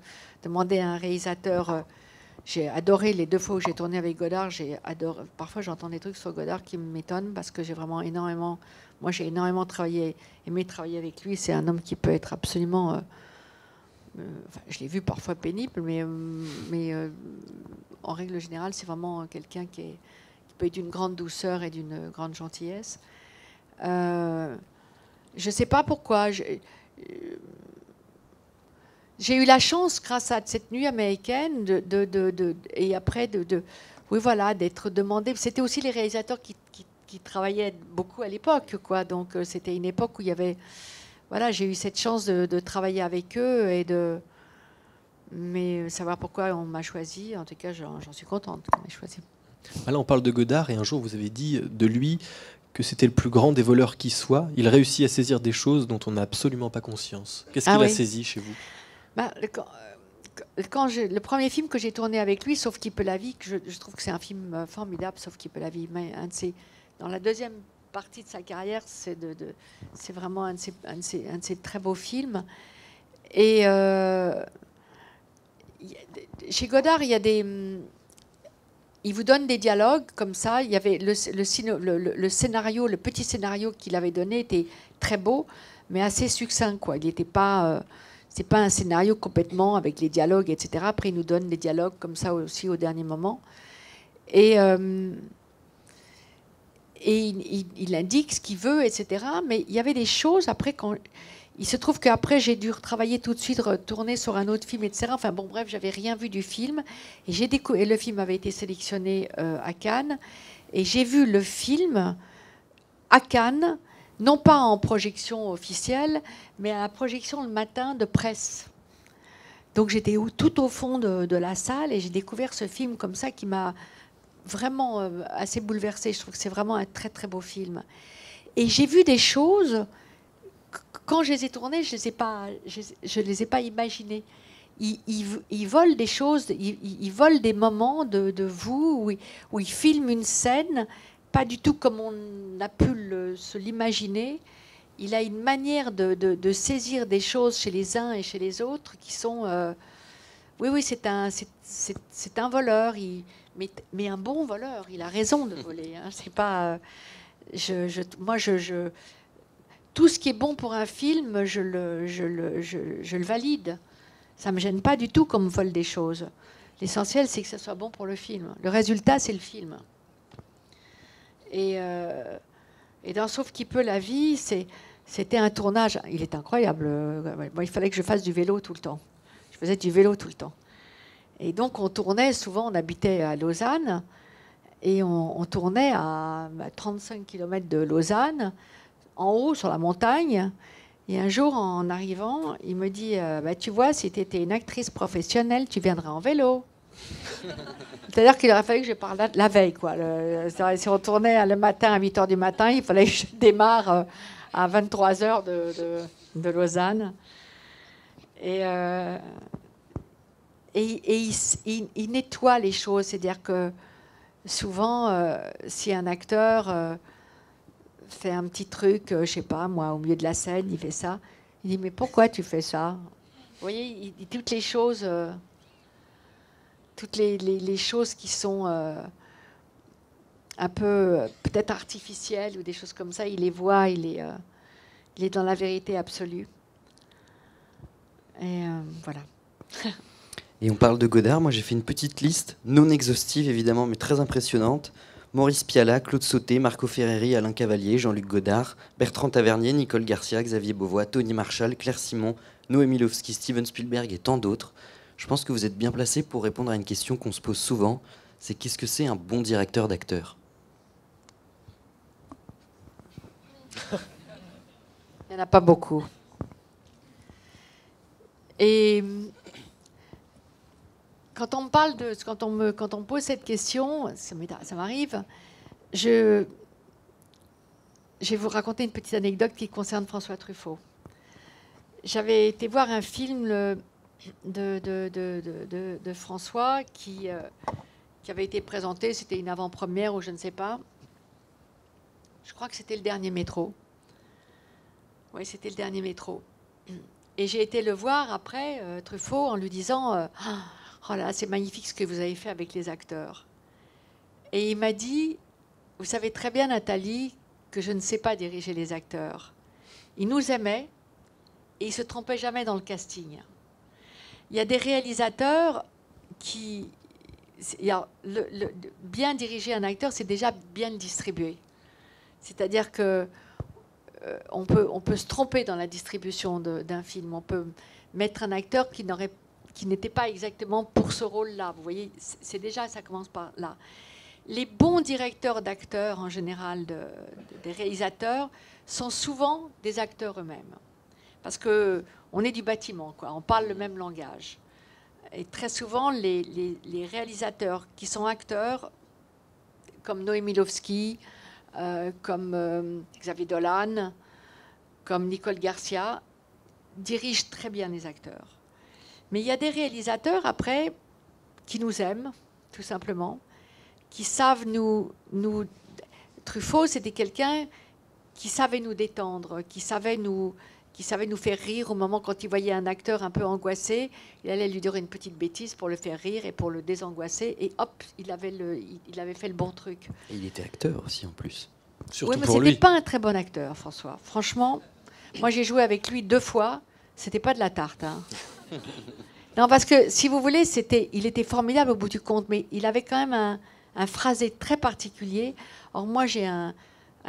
demander à un réalisateur. J'ai adoré les 2 fois où j'ai tourné avec Godard. J'ai adoré. Parfois j'entends des trucs sur Godard qui m'étonnent parce que j'ai vraiment énormément. Moi j'ai énormément aimé travailler avec lui. C'est un homme qui peut être absolument. Enfin, je l'ai vu parfois pénible, mais en règle générale, c'est vraiment quelqu'un qui peut être d'une grande douceur et d'une grande gentillesse. Je ne sais pas pourquoi. J'ai eu la chance, grâce à cette nuit américaine, et après, oui, voilà, d'être demandé. C'était aussi les réalisateurs qui travaillaient beaucoup à l'époque, quoi. Donc, c'était une époque où il y avait. Voilà, j'ai eu cette chance de travailler avec eux mais savoir pourquoi on m'a choisi, en tout cas, j'en suis contente qu'on m'ait choisi. Là, on parle de Godard et un jour, vous avez dit de lui que c'était le plus grand des voleurs qui soit. Il réussit à saisir des choses dont on n'a absolument pas conscience. Qu'est-ce qu'il a saisi chez vous? Le premier film que j'ai tourné avec lui, Sauf qui peut la vie, je trouve que c'est un film formidable, Sauf qui peut la vie. Mais dans la deuxième partie de sa carrière, c'est vraiment un de ses très beaux films. Et chez Godard, il vous donne des dialogues comme ça. Il y avait le scénario, le petit scénario qu'il avait donné était très beau, mais assez succinct, quoi. Il n'était pas, c'est pas un scénario complètement avec les dialogues, etc. Après, il nous donne des dialogues comme ça aussi au dernier moment. Et il indique ce qu'il veut, etc. Mais il y avait des choses après quand. Il se trouve qu'après, j'ai dû retravailler tout de suite, retourner sur un autre film, etc. Enfin bon, bref, j'avais rien vu du film. Et le film avait été sélectionné à Cannes. Et j'ai vu le film à Cannes, non pas en projection officielle, mais à la projection le matin de presse. Donc j'étais tout au fond de la salle et j'ai découvert ce film comme ça qui m'a vraiment assez bouleversée. Je trouve que c'est vraiment un très très beau film. Et j'ai vu des choses... Quand je les ai tournés, je ne les ai pas imaginées. Ils volent des choses, ils volent des moments de vous où ils filment une scène, pas du tout comme on a pu se l'imaginer. Il a une manière de saisir des choses chez les uns et chez les autres qui sont... oui, c'est un voleur, mais un bon voleur. Il a raison de voler. Hein. C'est pas... tout ce qui est bon pour un film, je le valide. Ça ne me gêne pas du tout qu'on me vole des choses. L'essentiel, c'est que ça soit bon pour le film. Le résultat, c'est le film. Et dans Sauf qui peut la vie, c'était un tournage. Il est incroyable. Moi, il fallait que je fasse du vélo tout le temps. Je faisais du vélo tout le temps. Et donc, on tournait, souvent, on habitait à Lausanne, et on tournait à 35 km de Lausanne, en haut, sur la montagne. Et un jour, en arrivant, il me dit tu vois, si tu étais une actrice professionnelle, tu viendrais en vélo. C'est-à-dire qu'il aurait fallu que je parle la veille, quoi. Si on tournait le matin à 8h du matin, il fallait que je démarre à 23h de Lausanne. Et il nettoie les choses. C'est-à-dire que souvent, si un acteur... fait un petit truc, je sais pas moi, au milieu de la scène, il fait ça. Il dit mais pourquoi tu fais ça? Vous voyez, il dit toutes les choses, les choses qui sont un peu peut-être artificielles ou des choses comme ça. Il les voit, il est dans la vérité absolue. Et voilà. Et on parle de Godard. Moi, j'ai fait une petite liste, non exhaustive évidemment, mais très impressionnante. Maurice Pialat, Claude Sauté, Marco Ferreri, Alain Cavalier, Jean-Luc Godard, Bertrand Tavernier, Nicole Garcia, Xavier Beauvois, Tony Marshall, Claire Simon, Noémie Lovski, Steven Spielberg et tant d'autres. Je pense que vous êtes bien placé pour répondre à une question qu'on se pose souvent, c'est qu'est-ce que c'est un bon directeur d'acteur? Il n'y en a pas beaucoup. Et quand on me parle quand on me pose cette question, ça m'arrive, je vais vous raconter une petite anecdote qui concerne François Truffaut. J'avais été voir un film de François qui avait été présenté. C'était une avant-première ou je ne sais pas. Je crois que c'était le dernier métro. Oui, c'était le dernier métro. Et j'ai été le voir après, Truffaut, en lui disant oh là, c'est magnifique ce que vous avez fait avec les acteurs. Et il m'a dit, vous savez très bien, Nathalie, que je ne sais pas diriger les acteurs. Il nous aimait et il ne se trompait jamais dans le casting. Il y a des réalisateurs qui... bien diriger un acteur, c'est déjà bien le distribuer. C'est-à-dire que on peut se tromper dans la distribution d'un film. On peut mettre un acteur qui n'était pas exactement pour ce rôle-là. Vous voyez, c'est déjà, ça commence par là. Les bons directeurs d'acteurs, en général, des réalisateurs, sont souvent des acteurs eux-mêmes. Parce qu'on est du bâtiment, quoi. On parle le même langage. Et très souvent, les réalisateurs qui sont acteurs, comme Noémie Lovski, comme Xavier Dolan, comme Nicole Garcia, dirigent très bien les acteurs. Mais il y a des réalisateurs, après, qui nous aiment, tout simplement, qui savent nous... Truffaut, c'était quelqu'un qui savait nous détendre, qui savait nous faire rire au moment quand il voyait un acteur un peu angoissé. Il allait lui dire une petite bêtise pour le faire rire et pour le désangoisser. Et hop, il avait fait le bon truc. Et il était acteur aussi, en plus. Surtout oui, mais pour c'était lui. pas un très bon acteur, François. Franchement, moi j'ai joué avec lui 2 fois. C'était pas de la tarte. Hein. Non, parce que si vous voulez, il était formidable au bout du compte, mais il avait quand même un phrasé très particulier. Or moi j'ai un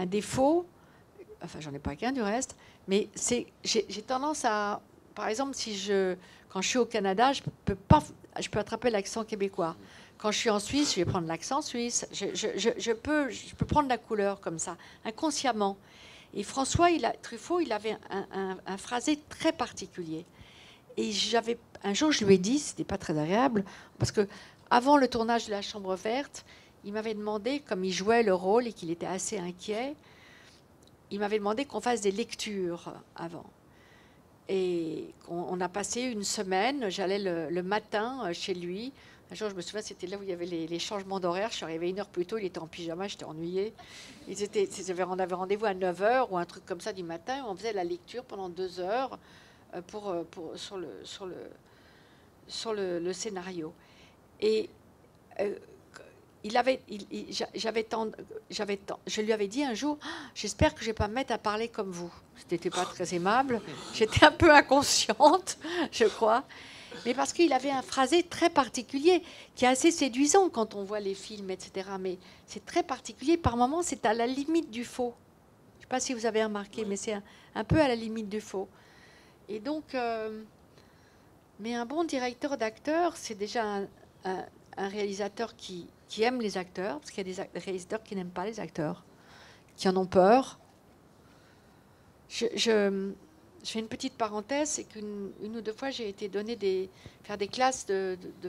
défaut, enfin j'en ai pas qu'un du reste, mais j'ai tendance à, par exemple, quand je suis au Canada, je peux attraper l'accent québécois. Quand je suis en Suisse, je vais prendre l'accent suisse. Je peux prendre la couleur comme ça, inconsciemment. Et Truffaut, il avait un phrasé très particulier. Et un jour, je lui ai dit, c'était pas très agréable, parce que avant le tournage de La Chambre verte, il m'avait demandé, comme il jouait le rôle et qu'il était assez inquiet, il m'avait demandé qu'on fasse des lectures avant. Et on a passé une semaine, j'allais le matin chez lui. Un jour, je me souviens, c'était là où il y avait les changements d'horaire. Je suis arrivée 1 heure plus tôt, il était en pyjama, j'étais ennuyée. On avait rendez-vous à 9 h ou un truc comme ça du matin. On faisait la lecture pendant 2 heures sur le scénario. Et je lui avais dit un jour, j'espère que je ne vais pas me mettre à parler comme vous. C'était pas très aimable. J'étais un peu inconsciente, je crois. Mais parce qu'il avait un phrasé très particulier, qui est assez séduisant quand on voit les films, etc. Mais c'est très particulier. Par moments, c'est à la limite du faux. Je ne sais pas si vous avez remarqué, mais c'est un peu à la limite du faux. Et donc, mais un bon directeur d'acteur, c'est déjà un réalisateur qui aime les acteurs, parce qu'il y a des réalisateurs qui n'aiment pas les acteurs, qui en ont peur. Je fais une petite parenthèse, c'est qu'une ou 2 fois, j'ai été faire des classes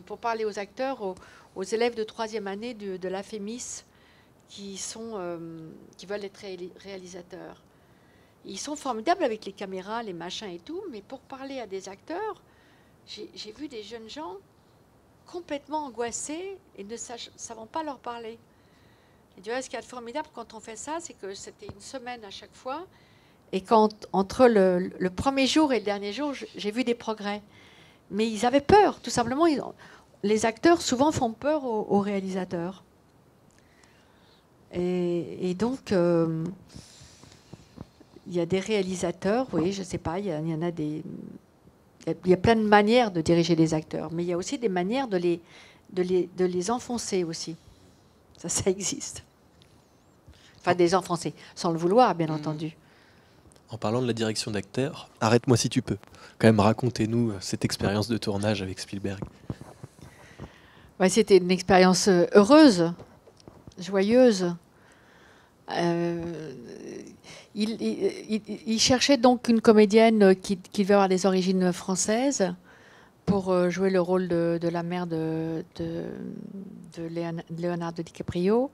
pour parler aux acteurs, aux élèves de 3e année de la FEMIS, qui veulent être réalisateurs. Ils sont formidables avec les caméras, les machins et tout, mais pour parler à des acteurs, j'ai vu des jeunes gens complètement angoissés et ne savant pas leur parler. Et du reste, ce qui est formidable quand on fait ça, c'est que c'était une semaine à chaque fois. Et entre le premier jour et le dernier jour, j'ai vu des progrès. Mais ils avaient peur, tout simplement. Les acteurs, souvent, font peur aux réalisateurs. Et donc, il y a des réalisateurs, oui, je ne sais pas, il y en a des... Il y a plein de manières de diriger les acteurs, mais il y a aussi des manières de les enfoncer aussi. Ça existe. Enfin, des enfoncer, sans le vouloir, bien entendu. En parlant de la direction d'acteurs, arrête-moi si tu peux. Quand même, racontez-nous cette expérience de tournage avec Spielberg. Ouais, c'était une expérience heureuse, joyeuse. Il cherchait donc une comédienne qui devait avoir des origines françaises pour jouer le rôle de la mère de Leonardo DiCaprio.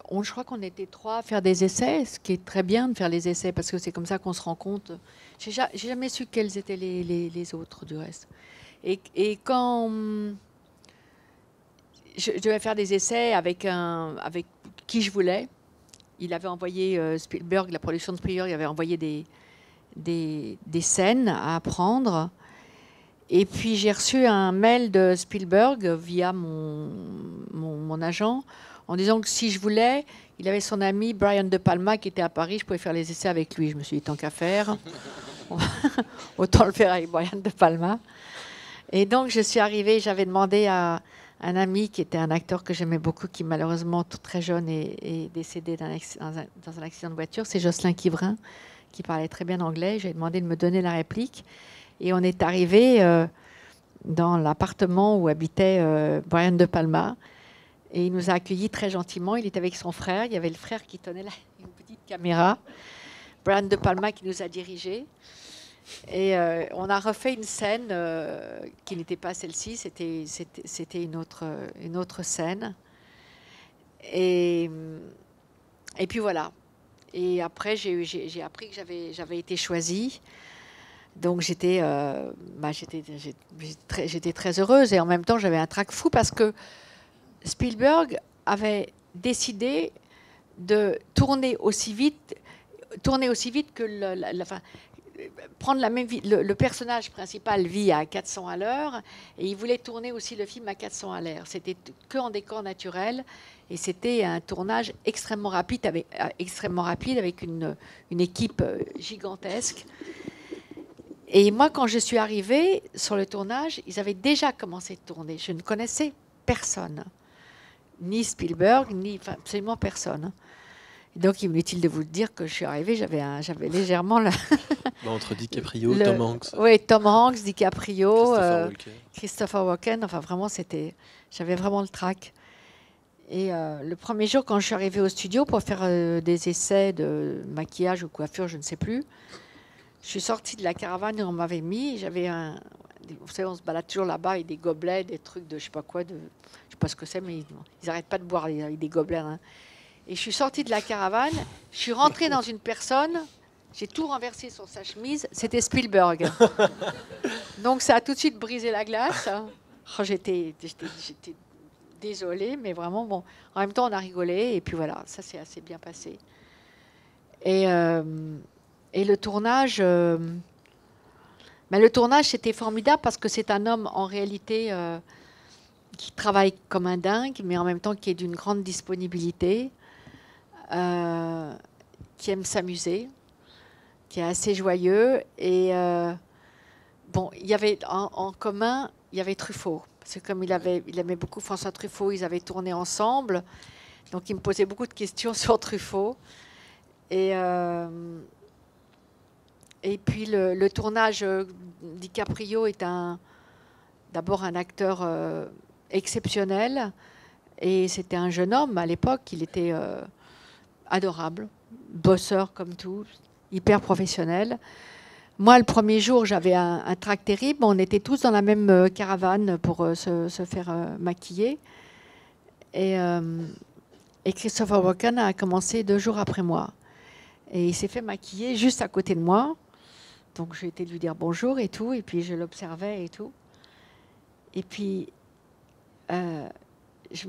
Je crois qu'on était 3 à faire des essais, ce qui est très bien de faire les essais, parce que c'est comme ça qu'on se rend compte. J'ai jamais su quels étaient les autres, du reste. Et quand je devais faire des essais avec qui je voulais, il avait envoyé Spielberg, la production de Spielberg, il avait envoyé des scènes à apprendre. Et puis j'ai reçu un mail de Spielberg via mon agent en disant que si je voulais, il avait son ami Brian De Palma qui était à Paris, je pouvais faire les essais avec lui. Je me suis dit, tant qu'à faire, autant le faire avec Brian De Palma. Et donc je suis arrivée, j'avais demandé à un ami qui était un acteur que j'aimais beaucoup, qui malheureusement, tout très jeune, est décédé dans un accident de voiture. C'est Jocelyn Quivrin, qui parlait très bien anglais. J'ai demandé de me donner la réplique. Et on est arrivé dans l'appartement où habitait Brian De Palma. Et il nous a accueillis très gentiment. Il était avec son frère. Il y avait le frère qui tenait une petite caméra. Brian De Palma qui nous a dirigés. Et on a refait une scène qui n'était pas celle-ci. C'était une autre scène. Et puis voilà. Et après, j'ai appris que j'avais été choisie. Donc j'étais très heureuse et en même temps j'avais un trac fou parce que Spielberg avait décidé de tourner aussi vite que prendre la même vie. Le personnage principal vit à 400 à l'heure et il voulait tourner aussi le film à 400 à l'heure. C'était que en décor naturel et c'était un tournage extrêmement rapide avec une équipe gigantesque. Et moi, quand je suis arrivée sur le tournage, ils avaient déjà commencé de tourner. Je ne connaissais personne, ni Spielberg, absolument personne. Et donc, il est inutile de vous dire que je suis arrivée, j'avais légèrement entre DiCaprio, Tom Hanks. Oui, Tom Hanks, DiCaprio, Christopher Walken. Enfin, vraiment, j'avais vraiment le trac. Et le premier jour, quand je suis arrivée au studio pour faire des essais de maquillage ou coiffure, je ne sais plus, je suis sortie de la caravane et on m'avait mis, vous savez, on se balade toujours là-bas avec des gobelets, des trucs de je sais pas quoi, je sais pas ce que c'est, mais ils n'arrêtent pas de boire avec des gobelets. Hein. Et je suis sortie de la caravane, je suis rentrée dans une personne, j'ai tout renversé sur sa chemise, c'était Spielberg. Donc ça a tout de suite brisé la glace. Oh, j'étais désolée, mais vraiment, bon, en même temps on a rigolé et puis voilà, ça s'est assez bien passé. Et le tournage, c'était formidable parce que c'est un homme en réalité qui travaille comme un dingue, mais en même temps qui est d'une grande disponibilité, qui aime s'amuser, qui est assez joyeux. Et bon, il y avait en commun, il y avait Truffaut. Parce que comme il aimait beaucoup François Truffaut, ils avaient tourné ensemble. Donc il me posait beaucoup de questions sur Truffaut. Et puis le tournage, DiCaprio est d'abord un acteur exceptionnel. Et c'était un jeune homme à l'époque, il était adorable, bosseur comme tout, hyper professionnel. Moi, le premier jour, j'avais un trac terrible. On était tous dans la même caravane pour se faire maquiller. Et Christopher Walken a commencé 2 jours après moi. Et il s'est fait maquiller juste à côté de moi. Donc j'ai été lui dire bonjour et tout. Et puis je l'observais et tout. Et puis je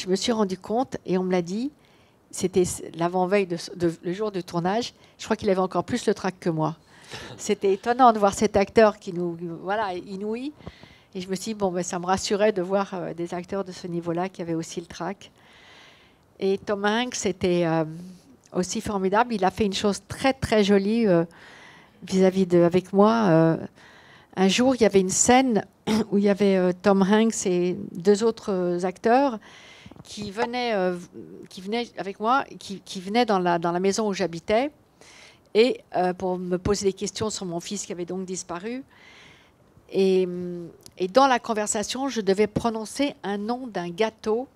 me suis rendu compte, et on me l'a dit, c'était l'avant-veille, le jour du tournage, je crois qu'il avait encore plus le trac que moi. C'était étonnant de voir cet acteur qui inouï. Et je me suis dit, bon, ben, ça me rassurait de voir des acteurs de ce niveau-là qui avaient aussi le trac. Et Tom Hanks, c'était aussi formidable. Il a fait une chose très, très jolie avec moi. Un jour, il y avait une scène où il y avait Tom Hanks et 2 autres acteurs qui venaient avec moi, qui venaient dans la maison où j'habitais, et pour me poser des questions sur mon fils qui avait donc disparu. Et dans la conversation, je devais prononcer un nom d'un gâteau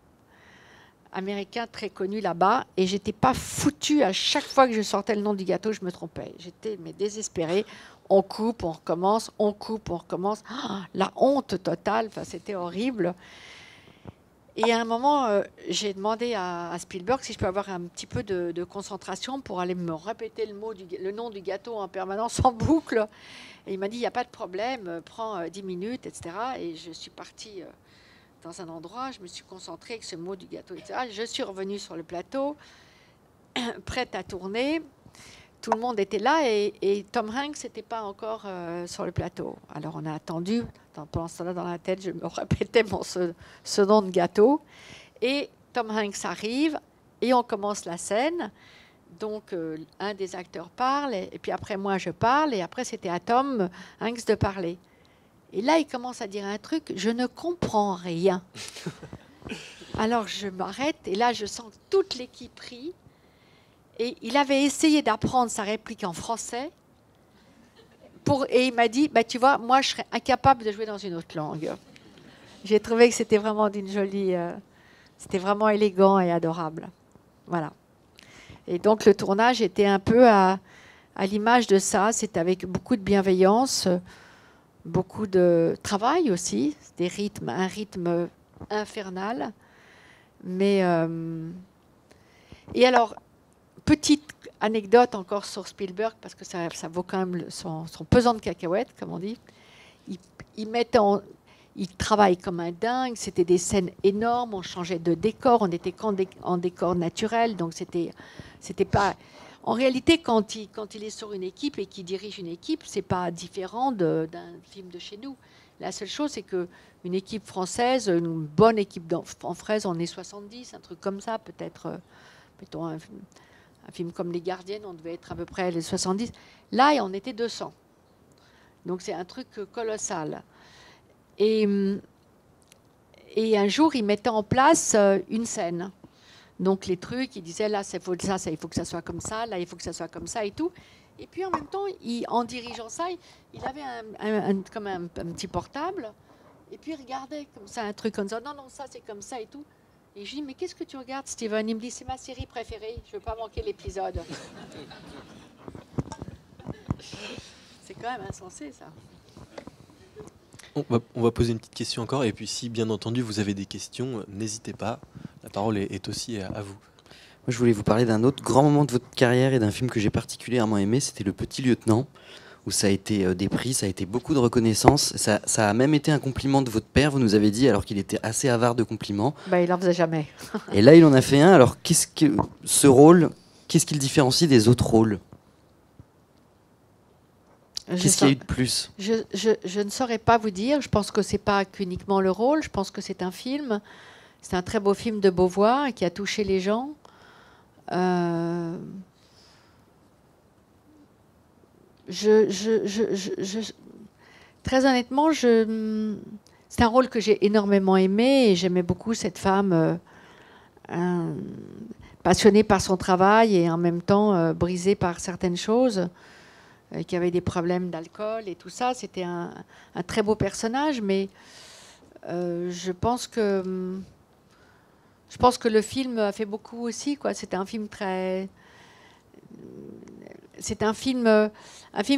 américain très connu là-bas, et j'étais pas foutue. À chaque fois que je sortais le nom du gâteau, je me trompais. J'étais désespérée. On coupe, on recommence, on coupe, on recommence. Oh, la honte totale, enfin, c'était horrible. Et à un moment, j'ai demandé à Spielberg si je peux avoir un petit peu de concentration pour aller me répéter le nom du gâteau en permanence en boucle. Et il m'a dit, il n'y a pas de problème, prends 10 minutes, etc. Et je suis partie dans un endroit, je me suis concentrée avec ce mot du gâteau, etc. Je suis revenue sur le plateau, prête à tourner. Tout le monde était là et Tom Hanks n'était pas encore sur le plateau. Alors on a attendu. Pendant ce temps-là, dans la tête, je me répétais ce nom de gâteau. Et Tom Hanks arrive et on commence la scène. Donc, un des acteurs parle, et puis après, moi, je parle, et après, c'était à Tom Hanks de parler. Et là, il commence à dire un truc, je ne comprends rien. Alors, je m'arrête, et là, je sens toute l'équipe rit. Et il avait essayé d'apprendre sa réplique en français. Et il m'a dit, bah, tu vois, moi, je serais incapable de jouer dans une autre langue. J'ai trouvé que c'était vraiment d'une jolie... c'était vraiment élégant et adorable. Voilà. Et donc, le tournage était un peu à l'image de ça. C'était avec beaucoup de bienveillance, beaucoup de travail aussi, un rythme infernal. Mais... Et alors, petite anecdote encore sur Spielberg, parce que ça vaut quand même son pesant de cacahuètes, comme on dit. Il travaille comme un dingue, c'était des scènes énormes, on changeait de décor, on était en décor naturel, donc c'était pas... En réalité, quand il est sur une équipe et qu'il dirige une équipe, c'est pas différent d'un film de chez nous. La seule chose, c'est qu'une équipe française, une bonne équipe en fraise, on est 70, un truc comme ça, peut-être, mettons un film comme Les Gardiennes, on devait être à peu près les 70. Là, on était 200. Donc c'est un truc colossal. Et un jour, il mettait en place une scène. Donc les trucs, il disait là, il faut que ça soit comme ça, là, il faut que ça soit comme ça et tout. Et puis en même temps, en dirigeant ça, il avait comme un petit portable. Et puis il regardait comme ça, un truc comme ça. Non, ça c'est comme ça et tout. Et je dis, mais qu'est-ce que tu regardes, Steven? Il me dit, c'est ma série préférée, je ne veux pas manquer l'épisode. C'est quand même insensé, ça. On va poser une petite question encore, et puis si, bien entendu, vous avez des questions, n'hésitez pas. La parole est aussi à vous. Moi, je voulais vous parler d'un autre grand moment de votre carrière et d'un film que j'ai particulièrement aimé, c'était Le Petit Lieutenant, où ça a été des prix, ça a été beaucoup de reconnaissance. Ça a même été un compliment de votre père, vous nous avez dit, alors qu'il était assez avare de compliments. Bah, il n'en faisait jamais. Et là, il en a fait un. Alors, ce rôle, qu'est-ce qui le différencie des autres rôles? Qu'est-ce qu'il y a eu de plus? Je ne saurais pas vous dire. Je pense que ce n'est pas qu'uniquement le rôle. Je pense que c'est un film. C'est un très beau film de Beauvoir qui a touché les gens. Très honnêtement, c'est un rôle que j'ai énormément aimé et j'aimais beaucoup cette femme passionnée par son travail et en même temps brisée par certaines choses, qui avait des problèmes d'alcool et tout ça. C'était un très beau personnage, mais je pense que le film a fait beaucoup aussi, quoi. C'était un film très... C'est un film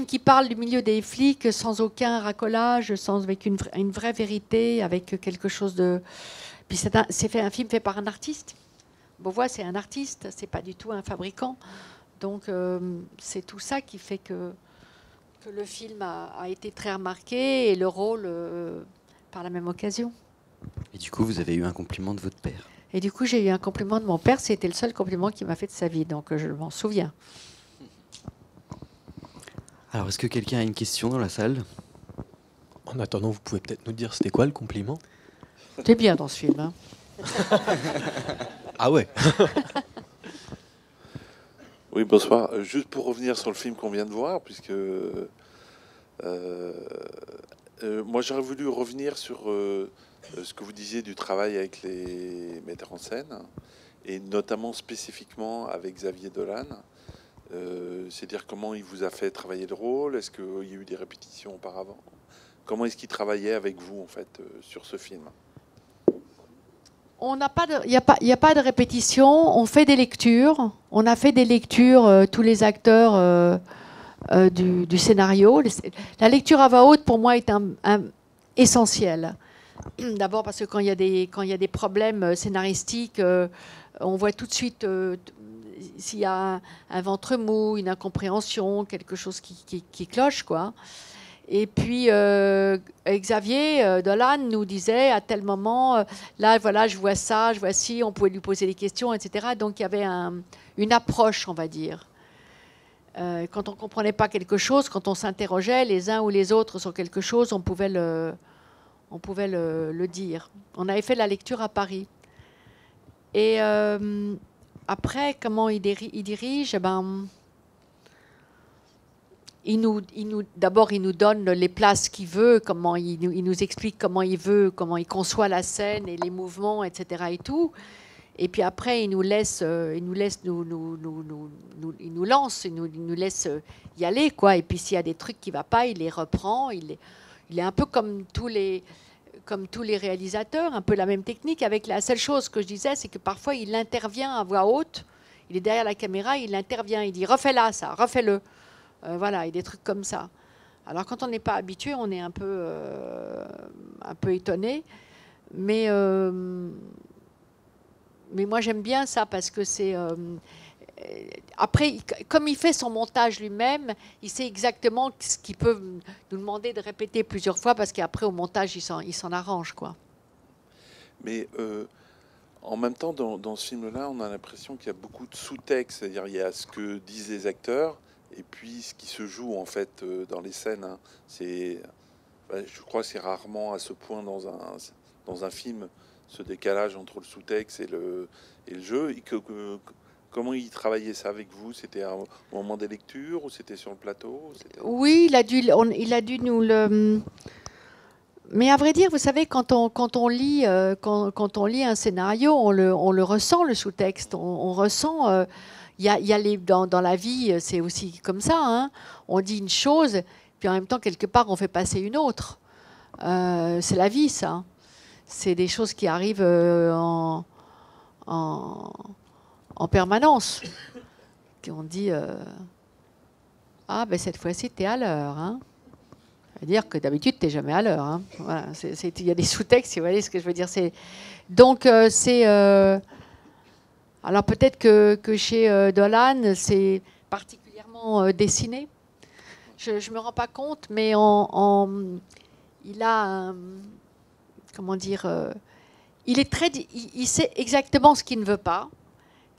qui parle du milieu des flics sans aucun racolage, avec une vraie vérité, avec quelque chose de... Puis c'est un film fait par un artiste. Beauvoir, c'est un artiste, c'est pas du tout un fabricant. Donc c'est tout ça qui fait que le film a été très remarqué et le rôle par la même occasion. Et du coup, vous avez eu un compliment de votre père? Et du coup, j'ai eu un compliment de mon père. C'était le seul compliment qu'il m'a fait de sa vie, donc je m'en souviens. Alors, est-ce que quelqu'un a une question dans la salle? En attendant, vous pouvez peut-être nous dire c'était quoi le compliment? T'es bien dans ce film, hein. Ah ouais. Oui, bonsoir. Juste pour revenir sur le film qu'on vient de voir, puisque moi j'aurais voulu revenir sur ce que vous disiez du travail avec les metteurs en scène, et notamment spécifiquement avec Xavier Dolan. C'est-à-dire comment il vous a fait travailler le rôle? Est-ce qu'il y a eu des répétitions auparavant? Comment est-ce qu'il travaillait avec vous en fait sur ce film? Il n'y a pas de répétition. On fait des lectures. On a fait des lectures, tous les acteurs du scénario. La lecture à voix haute, pour moi, est essentielle. D'abord parce que quand il y a des problèmes scénaristiques, on voit tout de suite s'il y a un ventre mou, une incompréhension, quelque chose qui cloche, quoi. Et puis Xavier Dolan nous disait à tel moment, là voilà, je vois ça, je vois ci, on pouvait lui poser des questions, etc. Donc il y avait une approche, on va dire. Quand on ne comprenait pas quelque chose, quand on s'interrogeait les uns ou les autres sur quelque chose, on pouvait le dire. On avait fait la lecture à Paris. Et après, comment il dirige, d'abord, il nous donne les places qu'il veut, il nous explique comment il veut, comment il conçoit la scène et les mouvements, etc. et tout. Et puis après, il nous laisse y aller, quoi. Et puis s'il y a des trucs qui ne vont pas, il les reprend. Il est un peu comme tous les réalisateurs, un peu la même technique. Avec la seule chose que je disais, c'est que parfois il intervient à voix haute. Il est derrière la caméra, il intervient, il dit refais-la ça, refais-le. Voilà, et des trucs comme ça. Alors quand on n'est pas habitué, on est un peu étonné. Mais moi j'aime bien ça parce que c'est... après, comme il fait son montage lui-même, il sait exactement ce qu'il peut nous demander de répéter plusieurs fois parce qu'après au montage, il s'en arrange, quoi. Mais en même temps, dans ce film-là, on a l'impression qu'il y a beaucoup de sous-texte, c'est-à-dire il y a ce que disent les acteurs et puis ce qui se joue en fait dans les scènes. Hein. Je crois que c'est rarement à ce point dans un film ce décalage entre le sous-texte et le jeu. Comment il travaillait ça avec vous? C'était au moment des lectures ou c'était sur le plateau? Oui, il a dû nous le... Mais à vrai dire, vous savez, quand on lit un scénario, on le ressent, le sous-texte. On ressent... dans la vie, c'est aussi comme ça. Hein. On dit une chose, puis en même temps, quelque part, on fait passer une autre. C'est la vie, ça. C'est des choses qui arrivent en permanence. Et on dit ah ben cette fois-ci t'es à l'heure, hein. C'est-à-dire que d'habitude t'es jamais à l'heure, hein. Voilà, il y a des sous-textes, si vous voyez ce que je veux dire. Donc c'est alors peut-être que chez Dolan c'est particulièrement dessiné. Je me rends pas compte, mais il a comment dire, il sait exactement ce qu'il ne veut pas.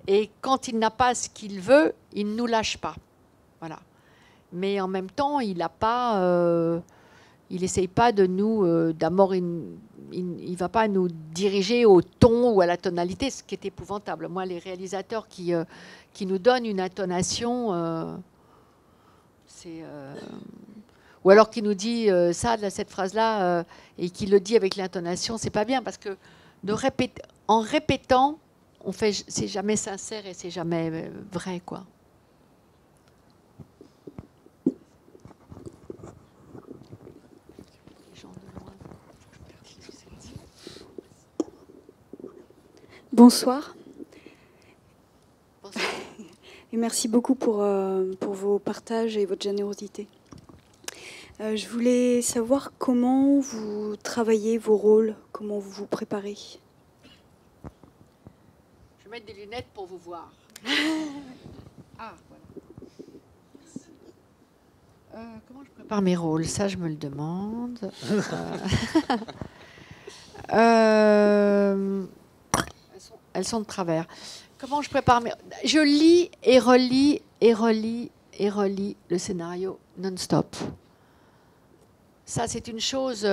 Et quand il n'a pas ce qu'il veut, il ne nous lâche pas. Voilà. Mais en même temps, il n'essaye pas de nous... D'abord, il ne va pas nous diriger au ton ou à la tonalité, ce qui est épouvantable. Moi, les réalisateurs qui nous donnent une intonation, ou alors qui nous dit cette phrase-là, et qui le dit avec l'intonation, c'est pas bien, parce que en répétant, c'est jamais sincère et c'est jamais vrai, quoi. Bonsoir. Bonsoir. Et merci beaucoup pour vos partages et votre générosité. Je voulais savoir comment vous travaillez vos rôles, comment vous vous préparez. Je vais mettre des lunettes pour vous voir. Ah, voilà. Comment je prépare mes rôles? Ça, je me le demande. Elles sont de travers. Comment je prépare mes... Je lis et relis et relis et relis le scénario non-stop. Ça, c'est une chose...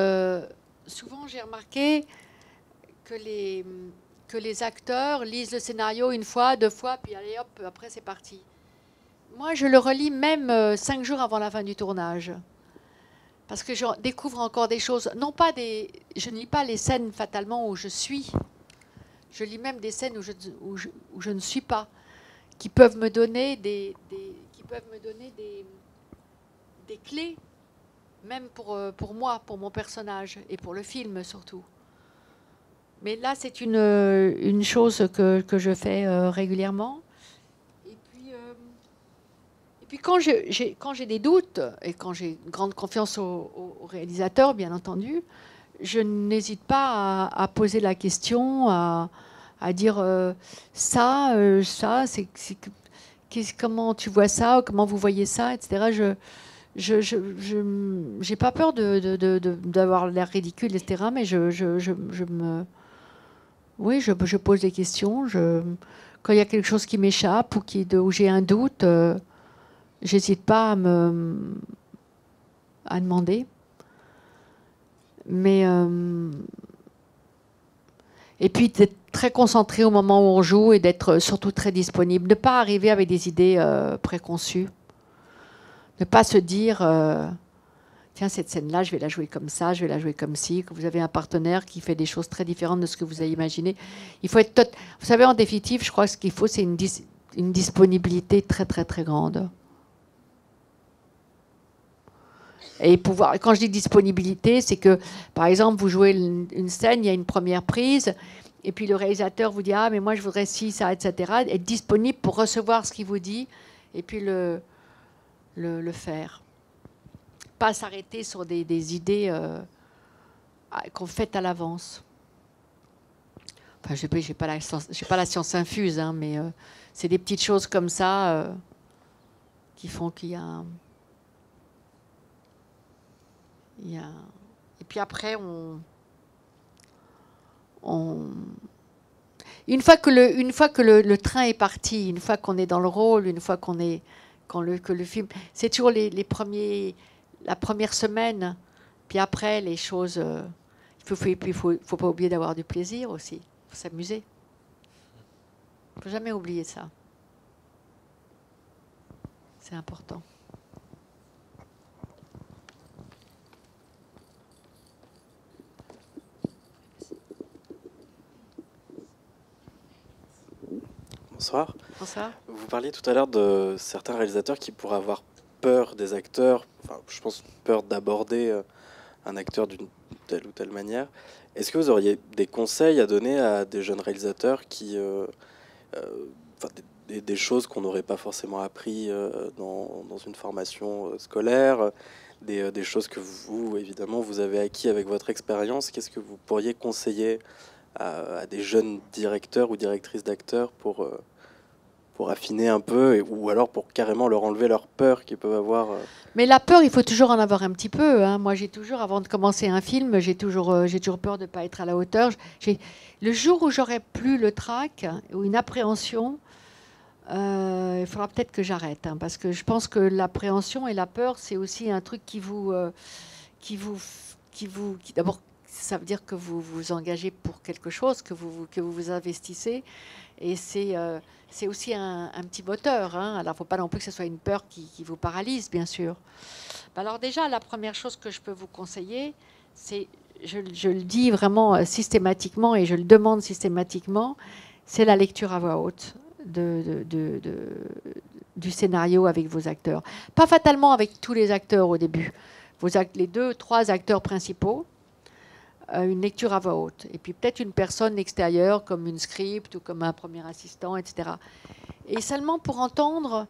souvent, j'ai remarqué que les acteurs lisent le scénario une fois, deux fois, puis allez hop, après c'est parti. Moi, je le relis même 5 jours avant la fin du tournage. Parce que je découvre encore des choses. Je ne lis pas les scènes fatalement où je suis. Je lis même des scènes où je ne suis pas, qui peuvent me donner des clés, même pour moi, pour mon personnage et pour le film surtout. Mais là, c'est une chose que je fais régulièrement. Et puis quand j'ai des doutes, et quand j'ai grande confiance au réalisateur, bien entendu, je n'hésite pas à poser la question, à dire ça, comment tu vois ça, comment vous voyez ça, etc. Je n'ai pas peur d'avoir l'air ridicule, etc. Mais oui, je pose des questions. Quand il y a quelque chose qui m'échappe où j'ai un doute, j'hésite pas à demander. Mais et puis d'être très concentré au moment où on joue et d'être surtout très disponible. Ne pas arriver avec des idées préconçues. Ne pas se dire tiens, cette scène-là, je vais la jouer comme ça, je vais la jouer comme ci. Que vous avez un partenaire qui fait des choses très différentes de ce que vous avez imaginé. Il faut être vous savez, en définitive, je crois que ce qu'il faut, c'est une disponibilité très, très, très grande. Et pouvoir, quand je dis disponibilité, c'est que, par exemple, vous jouez une scène, il y a une première prise, et puis le réalisateur vous dit « Ah, mais moi, je voudrais ci, ça, etc. » Être disponible pour recevoir ce qu'il vous dit, et puis le faire. Pas s'arrêter sur des idées qu'on fait à l'avance. Enfin, je n'ai pas la science infuse, hein, mais c'est des petites choses comme ça qui font qu'il y a... Et puis après, une fois que le train est parti, une fois qu'on est dans le rôle, une fois que le film, c'est toujours la première semaine. Puis après, les choses, il faut pas oublier d'avoir du plaisir aussi. Il faut s'amuser. Il ne faut jamais oublier ça. C'est important. Bonsoir. Bonsoir. Vous parliez tout à l'heure de certains réalisateurs qui pourraient avoir peur des acteurs, enfin, je pense peur d'aborder un acteur d'une telle ou telle manière. Est-ce que vous auriez des conseils à donner à des jeunes réalisateurs qui, des choses qu'on n'aurait pas forcément appris dans une formation scolaire, des choses que vous, évidemment, vous avez acquis avec votre expérience? Qu'est-ce que vous pourriez conseiller à des jeunes directeurs ou directrices d'acteurs pour affiner un peu, ou alors pour carrément leur enlever leur peur qu'ils peuvent avoir? Mais la peur, il faut toujours en avoir un petit peu. Hein. Moi, avant de commencer un film, j'ai toujours peur de ne pas être à la hauteur. Le jour où j'aurai plus le trac ou une appréhension, il faudra peut-être que j'arrête. Hein, parce que je pense que l'appréhension et la peur, c'est aussi un truc d'abord, ça veut dire que vous vous engagez pour quelque chose, que vous investissez. Et c'est aussi un petit moteur. Hein. Alors, il ne faut pas non plus que ce soit une peur qui vous paralyse, bien sûr. Alors déjà, la première chose que je peux vous conseiller, c'est, je le dis vraiment systématiquement et je le demande systématiquement, c'est la lecture à voix haute du scénario avec vos acteurs. Pas fatalement avec tous les acteurs au début. Les 2-3 acteurs principaux, une lecture à voix haute. Et puis peut-être une personne extérieure, comme une script ou comme un premier assistant, etc. Et seulement pour entendre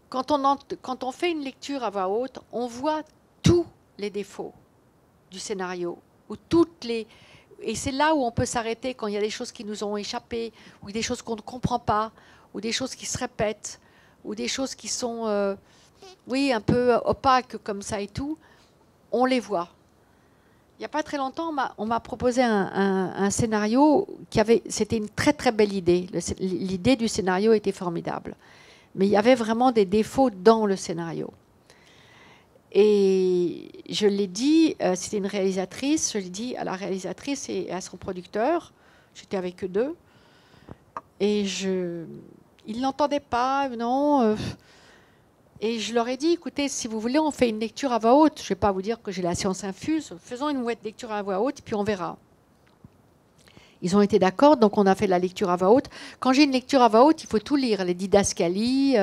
quand on fait une lecture à voix haute, on voit tous les défauts du scénario, et c'est là où on peut s'arrêter quand il y a des choses qui nous ont échappé, ou des choses qu'on ne comprend pas, ou des choses qui se répètent, ou des choses qui sont, un peu opaques comme ça et tout. On les voit. Il n'y a pas très longtemps, on m'a proposé un scénario c'était une très très belle idée. L'idée du scénario était formidable. Mais il y avait vraiment des défauts dans le scénario. Et je l'ai dit, c'était une réalisatrice, je l'ai dit à la réalisatrice et à son producteur, j'étais avec eux deux, et ils ne l'entendaient pas, non. Et je leur ai dit, écoutez, si vous voulez, on fait une lecture à voix haute. Je ne vais pas vous dire que j'ai la science infuse, faisons une lecture à voix haute, puis on verra. Ils ont été d'accord, donc on a fait la lecture à voix haute. Quand j'ai une lecture à voix haute, il faut tout lire, les didascalies,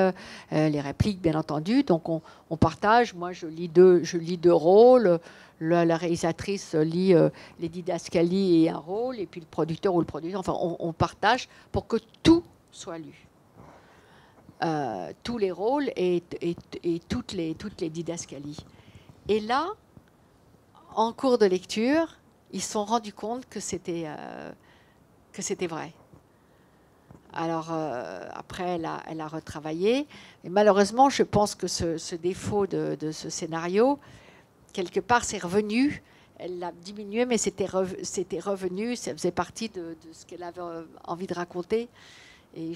les répliques, bien entendu. Donc on partage. Moi, je lis deux rôles. La réalisatrice lit les didascalies et un rôle, et puis le producteur ou le producteur. Enfin, on partage pour que tout soit lu. Tous les rôles et toutes les didascalies. Et là, en cours de lecture, ils se sont rendus compte que c'était vrai. Alors, après, elle a retravaillé. Et malheureusement, je pense que ce défaut de ce scénario, quelque part, c'est revenu. Elle l'a diminué, mais c'était revenu. Ça faisait partie de ce qu'elle avait envie de raconter. Et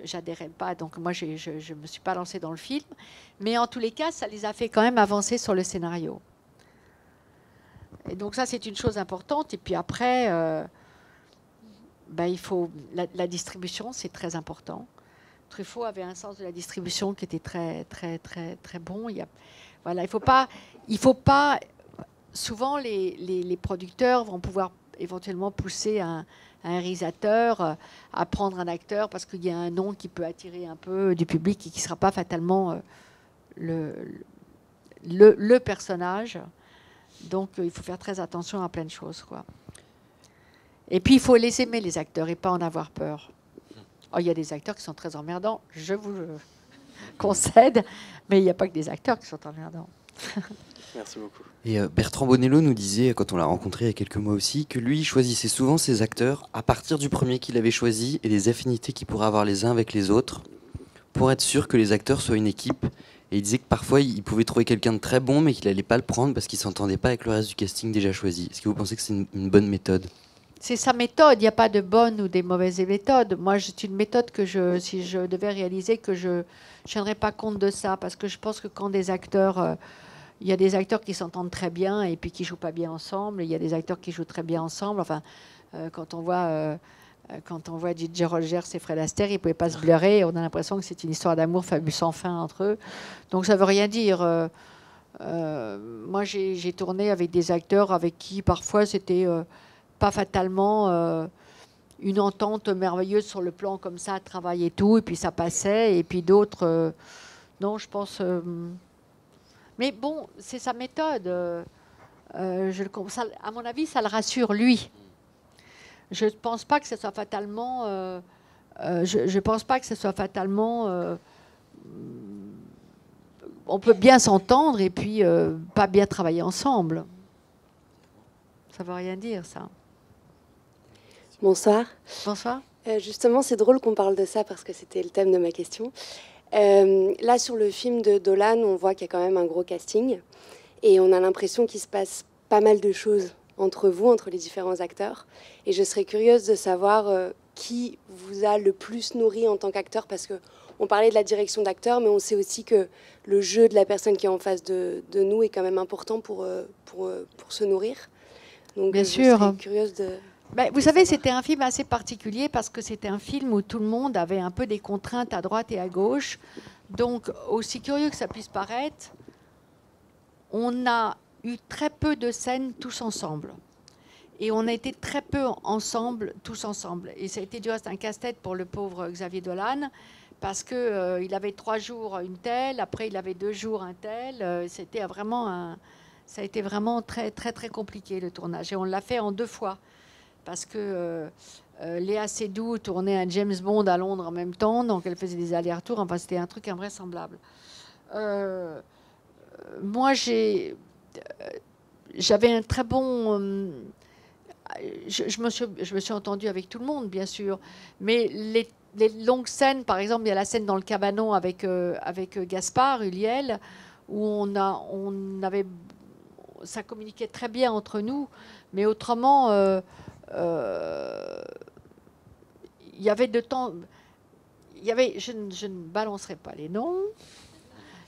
j'adhérais pas. Donc, moi, je ne me suis pas lancée dans le film. Mais en tous les cas, ça les a fait quand même avancer sur le scénario. Et donc, ça, c'est une chose importante. Et puis après... il faut la distribution, c'est très important. Truffaut avait un sens de la distribution qui était très très très très bon. Il faut pas. Souvent, les producteurs vont pouvoir éventuellement pousser un réalisateur à prendre un acteur parce qu'il y a un nom qui peut attirer un peu du public et qui ne sera pas fatalement le personnage. Donc, il faut faire très attention à plein de choses, quoi. Et puis, il faut les aimer, les acteurs, et pas en avoir peur. Oh, il y a des acteurs qui sont très emmerdants, je vous le concède, mais il n'y a pas que des acteurs qui sont emmerdants. Merci beaucoup. Et Bertrand Bonello nous disait, quand on l'a rencontré il y a quelques mois aussi, que lui, il choisissait souvent ses acteurs à partir du premier qu'il avait choisi et des affinités qu'il pourrait avoir les uns avec les autres, pour être sûr que les acteurs soient une équipe. Et il disait que parfois, il pouvait trouver quelqu'un de très bon, mais qu'il n'allait pas le prendre parce qu'il ne s'entendait pas avec le reste du casting déjà choisi. Est-ce que vous pensez que c'est une bonne méthode ? C'est sa méthode, il n'y a pas de bonnes ou des mauvaises méthodes. Moi, c'est une méthode que si je devais réaliser, que je ne tiendrais pas compte de ça, parce que je pense que quand des acteurs... il y a des acteurs qui s'entendent très bien et puis qui ne jouent pas bien ensemble. Il y a des acteurs qui jouent très bien ensemble. Enfin, quand on voit Ginger Rogers et Fred Astaire, ils ne pouvaient pas se blairer. On a l'impression que c'est une histoire d'amour fabuleux sans fin entre eux. Donc ça ne veut rien dire. Moi, j'ai tourné avec des acteurs avec qui parfois c'était pas fatalement une entente merveilleuse sur le plan comme ça, travail et tout, et puis ça passait. Et puis d'autres, non, je pense... mais bon, c'est sa méthode. À mon avis, ça le rassure, lui. Je ne pense pas que ce soit fatalement... je pense pas que ce soit fatalement... on peut bien s'entendre et puis pas bien travailler ensemble. Ça ne veut rien dire, ça. Bonsoir. Bonsoir. Justement, c'est drôle qu'on parle de ça parce que c'était le thème de ma question. Là, sur le film de Dolan, on voit qu'il y a quand même un gros casting et on a l'impression qu'il se passe pas mal de choses entre vous, entre les différents acteurs. Et je serais curieuse de savoir qui vous a le plus nourri en tant qu'acteur, parce qu'on parlait de la direction d'acteur, mais on sait aussi que le jeu de la personne qui est en face de nous est quand même important pour se nourrir. Donc, bien je sûr. serais curieuse de... Vous savez, c'était un film assez particulier parce que c'était un film où tout le monde avait un peu des contraintes à droite et à gauche. Donc, aussi curieux que ça puisse paraître, on a eu très peu de scènes tous ensemble. Et on a été très peu ensemble, tous ensemble. Et ça a été dur, c'était un casse-tête pour le pauvre Xavier Dolan, parce qu'il avait 3 jours une telle, après il avait 2 jours un tel. Ça a été vraiment très, très, très compliqué, le tournage. Et on l'a fait en 2 fois. Parce que Léa Seydoux tournait un James Bond à Londres en même temps, donc elle faisait des allers-retours. Enfin, c'était un truc invraisemblable. Moi, j'avais un très bon... je me suis entendue avec tout le monde, bien sûr. Mais les longues scènes, par exemple, il y a la scène dans le cabanon avec Gaspard Ulliel, où ça communiquait très bien entre nous. Mais autrement... il y avait de temps... je ne balancerai pas les noms,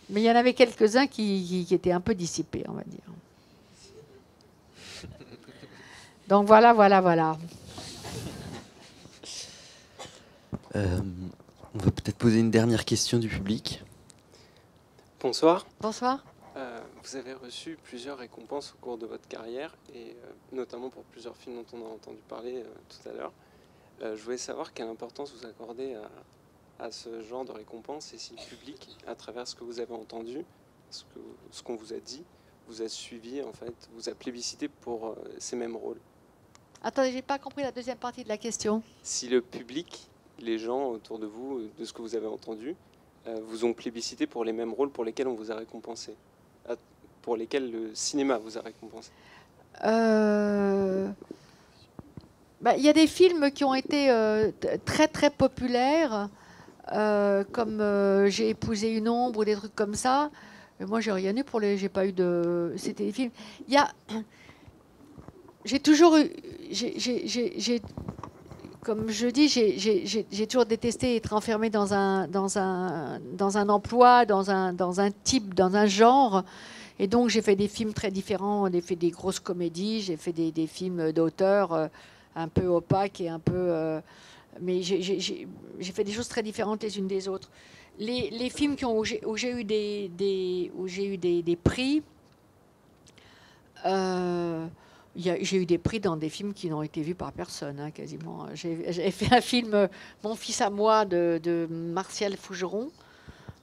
mais il y en avait quelques-uns qui étaient un peu dissipés, on va dire. Donc voilà. On va peut-être poser une dernière question du public. Bonsoir. Bonsoir. Vous avez reçu plusieurs récompenses au cours de votre carrière, et notamment pour plusieurs films dont on a entendu parler tout à l'heure. Je voulais savoir quelle importance vous accordez à ce genre de récompense, et si le public, à travers ce que vous avez entendu, ce qu'on vous a dit, vous a suivi, en fait, vous a plébiscité pour ces mêmes rôles. Attendez, j'ai pas compris la deuxième partie de la question. Si le public, les gens autour de vous, de ce que vous avez entendu, vous ont plébiscité pour les mêmes rôles pour lesquels on vous a récompensé, pour lesquels le cinéma vous a récompensé? Il y a des films qui ont été très très populaires, comme J'ai épousé une ombre ou des trucs comme ça. Mais moi, j'ai rien eu pour les. J'ai pas eu de. C'était des films. Il y a. J'ai toujours eu. Comme je dis, j'ai toujours détesté être enfermée dans un emploi, dans un type, dans un genre. Et donc, j'ai fait des films très différents. J'ai fait des grosses comédies, j'ai fait des films d'auteurs un peu opaques et un peu... mais j'ai fait des choses très différentes les unes des autres. Les films où j'ai eu des prix... j'ai eu des prix dans des films qui n'ont été vus par personne, hein, quasiment. J'ai fait un film, Mon fils à moi, de Martial Fougeron.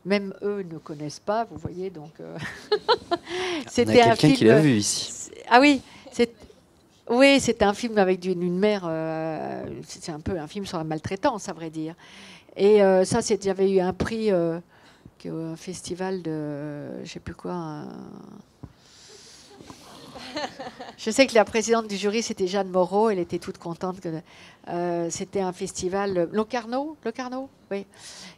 Même eux ne connaissent pas, vous voyez. Donc, c'était un film qui l'a vu ici. Ah oui, oui, c'était un film avec une mère. C'est un peu un film sur la maltraitance, à vrai dire. Et ça, j'avais eu un prix au festival de, je sais plus quoi. Je sais que la présidente du jury, c'était Jeanne Moreau. Elle était toute contente que c'était un festival. Locarno, oui.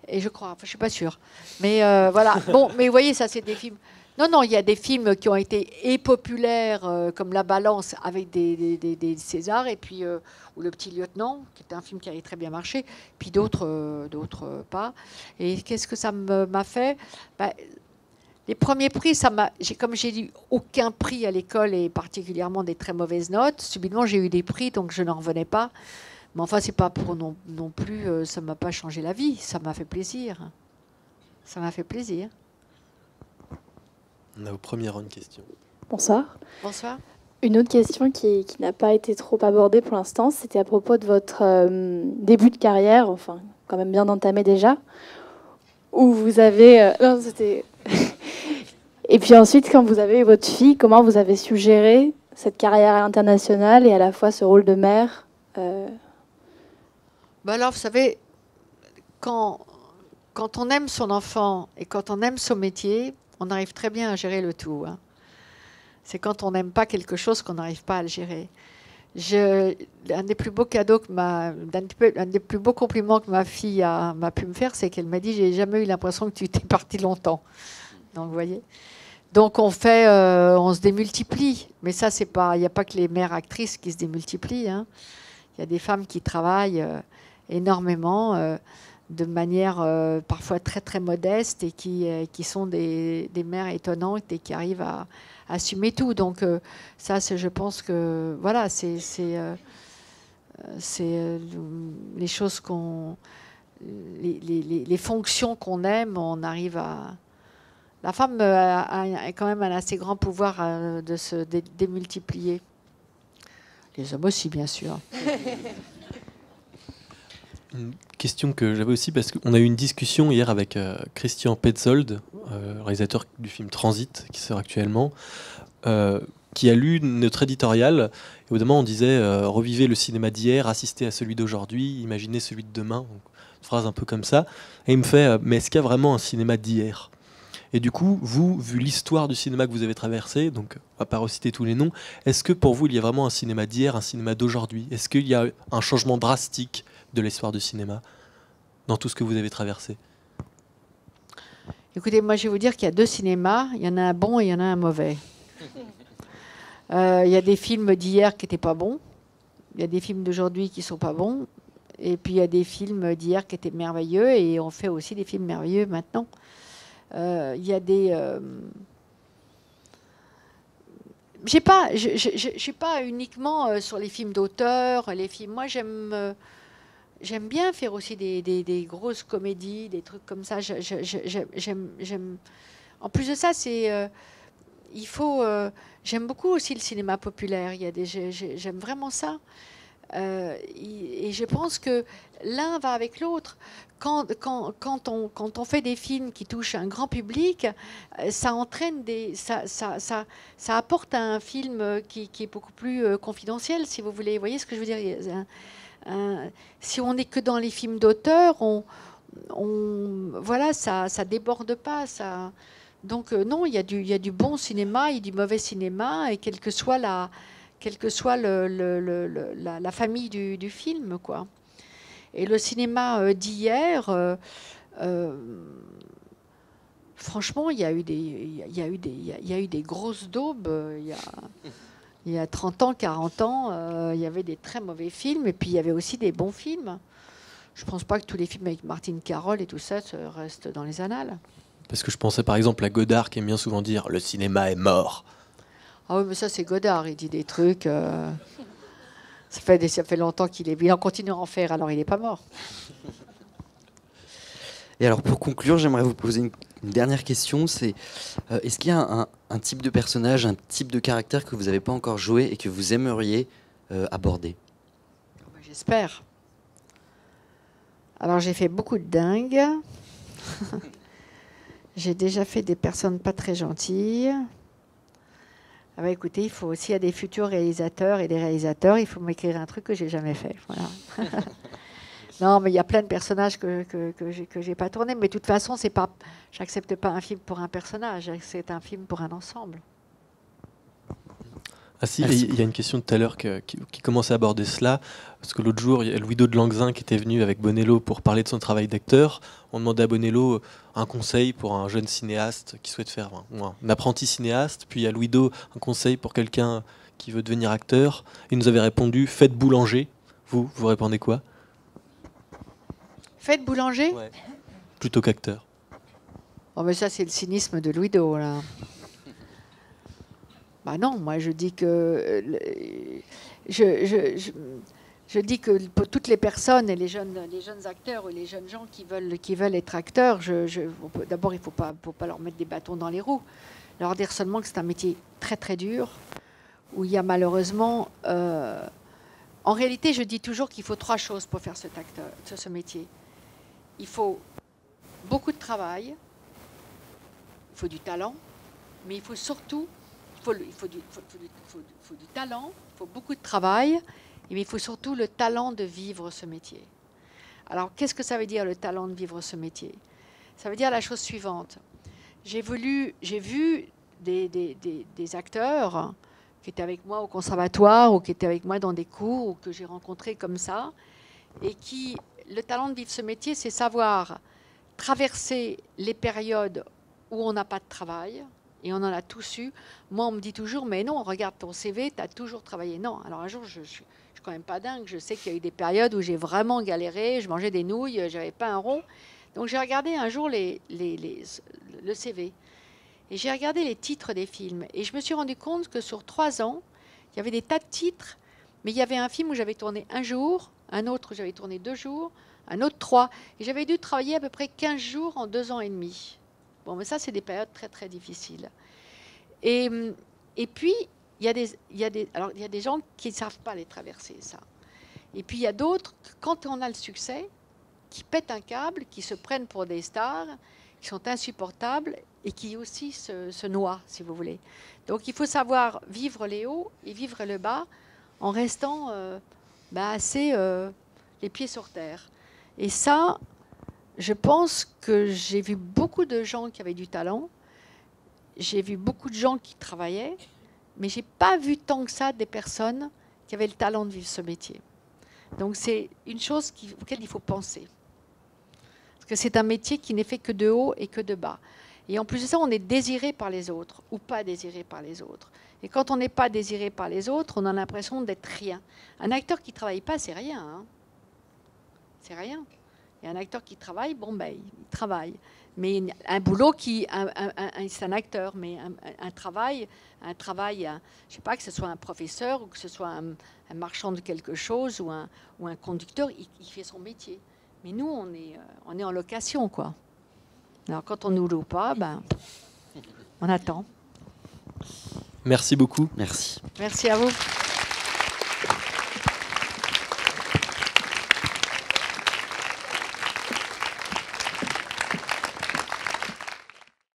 Et je crois, enfin, je suis pas sûre. Mais voilà. Bon, mais vous voyez, ça, c'est des films. Non, il y a des films qui ont été populaires, comme La Balance, avec des Césars, et puis ou Le Petit Lieutenant, qui est un film qui avait très bien marché, puis d'autres pas. Et qu'est-ce que ça m'a fait? Les premiers prix, comme j'ai eu aucun prix à l'école et particulièrement des très mauvaises notes, subitement j'ai eu des prix, donc je n'en revenais pas. Mais enfin, c'est pas pour non plus, ça m'a pas changé la vie, ça m'a fait plaisir. Ça m'a fait plaisir. On a au premier rang une question. Bonsoir. Bonsoir. Une autre question qui n'a pas été trop abordée pour l'instant, c'était à propos de votre début de carrière, enfin, quand même bien entamé déjà, où vous avez... non, c'était... Et puis ensuite, quand vous avez eu votre fille, comment vous avez su gérer cette carrière internationale et à la fois ce rôle de mère Alors, vous savez, quand on aime son enfant et quand on aime son métier, on arrive très bien à gérer le tout. Hein. C'est quand on n'aime pas quelque chose qu'on n'arrive pas à le gérer. Un des plus beaux cadeaux un des plus beaux compliments que ma fille m'a pu me faire, c'est qu'elle m'a dit: j'ai jamais eu l'impression que tu étais partie longtemps. Donc, vous voyez. Donc, on se démultiplie. Mais ça, c'est pas. Il n'y a pas que les mères actrices qui se démultiplient. Hein. Il y a des femmes qui travaillent énormément, de manière parfois très très modeste, et qui sont des mères étonnantes et qui arrivent à assumer tout. Donc ça, je pense que voilà, c'est les choses les fonctions qu'on aime, on arrive à. La femme a quand même un assez grand pouvoir de se démultiplier. Les hommes aussi, bien sûr. Une question que j'avais aussi, parce qu'on a eu une discussion hier avec Christian Petzold, réalisateur du film Transit, qui sort actuellement, qui a lu notre éditorial. Et au moment, on disait revivez le cinéma d'hier, assistez à celui d'aujourd'hui, imaginez celui de demain. Donc, une phrase un peu comme ça. Et il me fait mais est-ce qu'il y a vraiment un cinéma d'hier ? Et du coup, vous, vu l'histoire du cinéma que vous avez traversé, donc on va pas reciter tous les noms, est-ce que pour vous, il y a vraiment un cinéma d'hier, un cinéma d'aujourd'hui ? Est-ce qu'il y a un changement drastique de l'histoire du cinéma dans tout ce que vous avez traversé ? Écoutez, moi, je vais vous dire qu'il y a deux cinémas. Il y en a un bon et il y en a un mauvais. Il y a des films d'hier qui n'étaient pas bons. Il y a des films d'aujourd'hui qui ne sont pas bons. Et puis, il y a des films d'hier qui étaient merveilleux. Et on fait aussi des films merveilleux maintenant. Il y a des... Je ne suis pas uniquement sur les films d'auteur. Moi, j'aime bien faire aussi des grosses comédies, des trucs comme ça. J'aime. En plus de ça, j'aime beaucoup aussi le cinéma populaire. J'aime vraiment ça. Et je pense que l'un va avec l'autre. Quand on fait des films qui touchent un grand public, ça entraîne ça apporte un film qui est beaucoup plus confidentiel, si vous voulez. Vous voyez ce que je veux dire ? Si on n'est que dans les films d'auteur, voilà, ça déborde pas. Donc non, il y a du bon cinéma et du mauvais cinéma, et quelle que soit la famille du film, quoi. Et le cinéma d'hier, franchement, il y a eu des grosses daubes. Il y a 30 ans, 40 ans, il y avait des très mauvais films, et puis il y avait aussi des bons films. Je ne pense pas que tous les films avec Martine Carole et tout ça restent dans les annales. Parce que je pensais par exemple à Godard qui aime bien souvent dire « le cinéma est mort ». Ah oui, mais ça c'est Godard, il dit des trucs... ça fait longtemps il en continue à en faire, alors il n'est pas mort. Et alors pour conclure, j'aimerais vous poser une dernière question, c'est est-ce qu'il y a un type de personnage, un type de caractère que vous n'avez pas encore joué et que vous aimeriez aborder? J'espère. Alors j'ai fait beaucoup de dingues. J'ai déjà fait des personnes pas très gentilles. Ah bah écoutez, il faut aussi à des futurs réalisateurs et des réalisateurs, il faut m'écrire un truc que j'ai jamais fait. Voilà. Non, mais il y a plein de personnages que j'ai pas tourné, mais de toute façon, c'est pas, j'accepte pas un film pour un personnage, c'est un film pour un ensemble. Ah si, il y a une question de tout à l'heure qui commence à aborder cela, parce que l'autre jour, il y a Louis-Do de Langzin qui était venu avec Bonello pour parler de son travail d'acteur. On demandait à Bonello un conseil pour un jeune cinéaste qui souhaite faire un apprenti cinéaste, puis à Louis-Do un conseil pour quelqu'un qui veut devenir acteur. Il nous avait répondu « faites boulanger ». Vous répondez quoi? Faites boulanger? Ouais. Plutôt qu'acteur. Oh, mais ça, c'est le cynisme de Louis-Do, là. Bah non, moi je dis que je dis que pour toutes les personnes et les jeunes acteurs ou les jeunes gens qui veulent être acteurs, d'abord il faut pas leur mettre des bâtons dans les roues, leur dire seulement que c'est un métier très très dur où il y a malheureusement en réalité je dis toujours qu'il faut 3 choses pour faire ce métier. Il faut beaucoup de travail, il faut du talent, mais il faut surtout il faut du talent, il faut beaucoup de travail, mais il faut surtout le talent de vivre ce métier. Alors, qu'est-ce que ça veut dire, le talent de vivre ce métier? Ça veut dire la chose suivante. J'ai vu des acteurs qui étaient avec moi au conservatoire ou qui étaient avec moi dans des cours ou que j'ai rencontrés comme ça, et qui, le talent de vivre ce métier, c'est savoir traverser les périodes où on n'a pas de travail. Et on en a tous eu. Moi, on me dit toujours, mais non, regarde ton CV, tu as toujours travaillé. Non, alors un jour, je ne suis quand même pas dingue. Je sais qu'il y a eu des périodes où j'ai vraiment galéré, je mangeais des nouilles, je n'avais pas un rond. Donc j'ai regardé un jour le CV. Et j'ai regardé les titres des films. Et je me suis rendu compte que sur 3 ans, il y avait des tas de titres, mais il y avait un film où j'avais tourné 1 jour, un autre où j'avais tourné 2 jours, un autre 3. Et j'avais dû travailler à peu près 15 jours en 2 ans et demi. Bon, mais ça, c'est des périodes très, très difficiles. Et puis, il y a des gens qui ne savent pas les traverser, ça. Et puis, il y a d'autres, quand on a le succès, qui pètent un câble, qui se prennent pour des stars, qui sont insupportables et qui aussi se noient, si vous voulez. Donc, il faut savoir vivre les hauts et vivre le bas en restant assez les pieds sur terre. Et ça... Je pense que j'ai vu beaucoup de gens qui avaient du talent, j'ai vu beaucoup de gens qui travaillaient, mais je n'ai pas vu tant que ça des personnes qui avaient le talent de vivre ce métier. Donc c'est une chose auquel il faut penser. Parce que c'est un métier qui n'est fait que de haut et que de bas. Et en plus de ça, on est désiré par les autres ou pas désiré par les autres. Et quand on n'est pas désiré par les autres, on a l'impression d'être rien. Un acteur qui ne travaille pas, c'est rien. Hein. C'est rien. Et un acteur qui travaille, il travaille. Mais un boulot c'est un acteur, mais un travail, je ne sais pas, que ce soit un professeur ou que ce soit un marchand de quelque chose ou un conducteur, il fait son métier. Mais nous, on est en location, quoi. Alors quand on ne nous loue pas, on attend. Merci beaucoup. Merci. Merci à vous.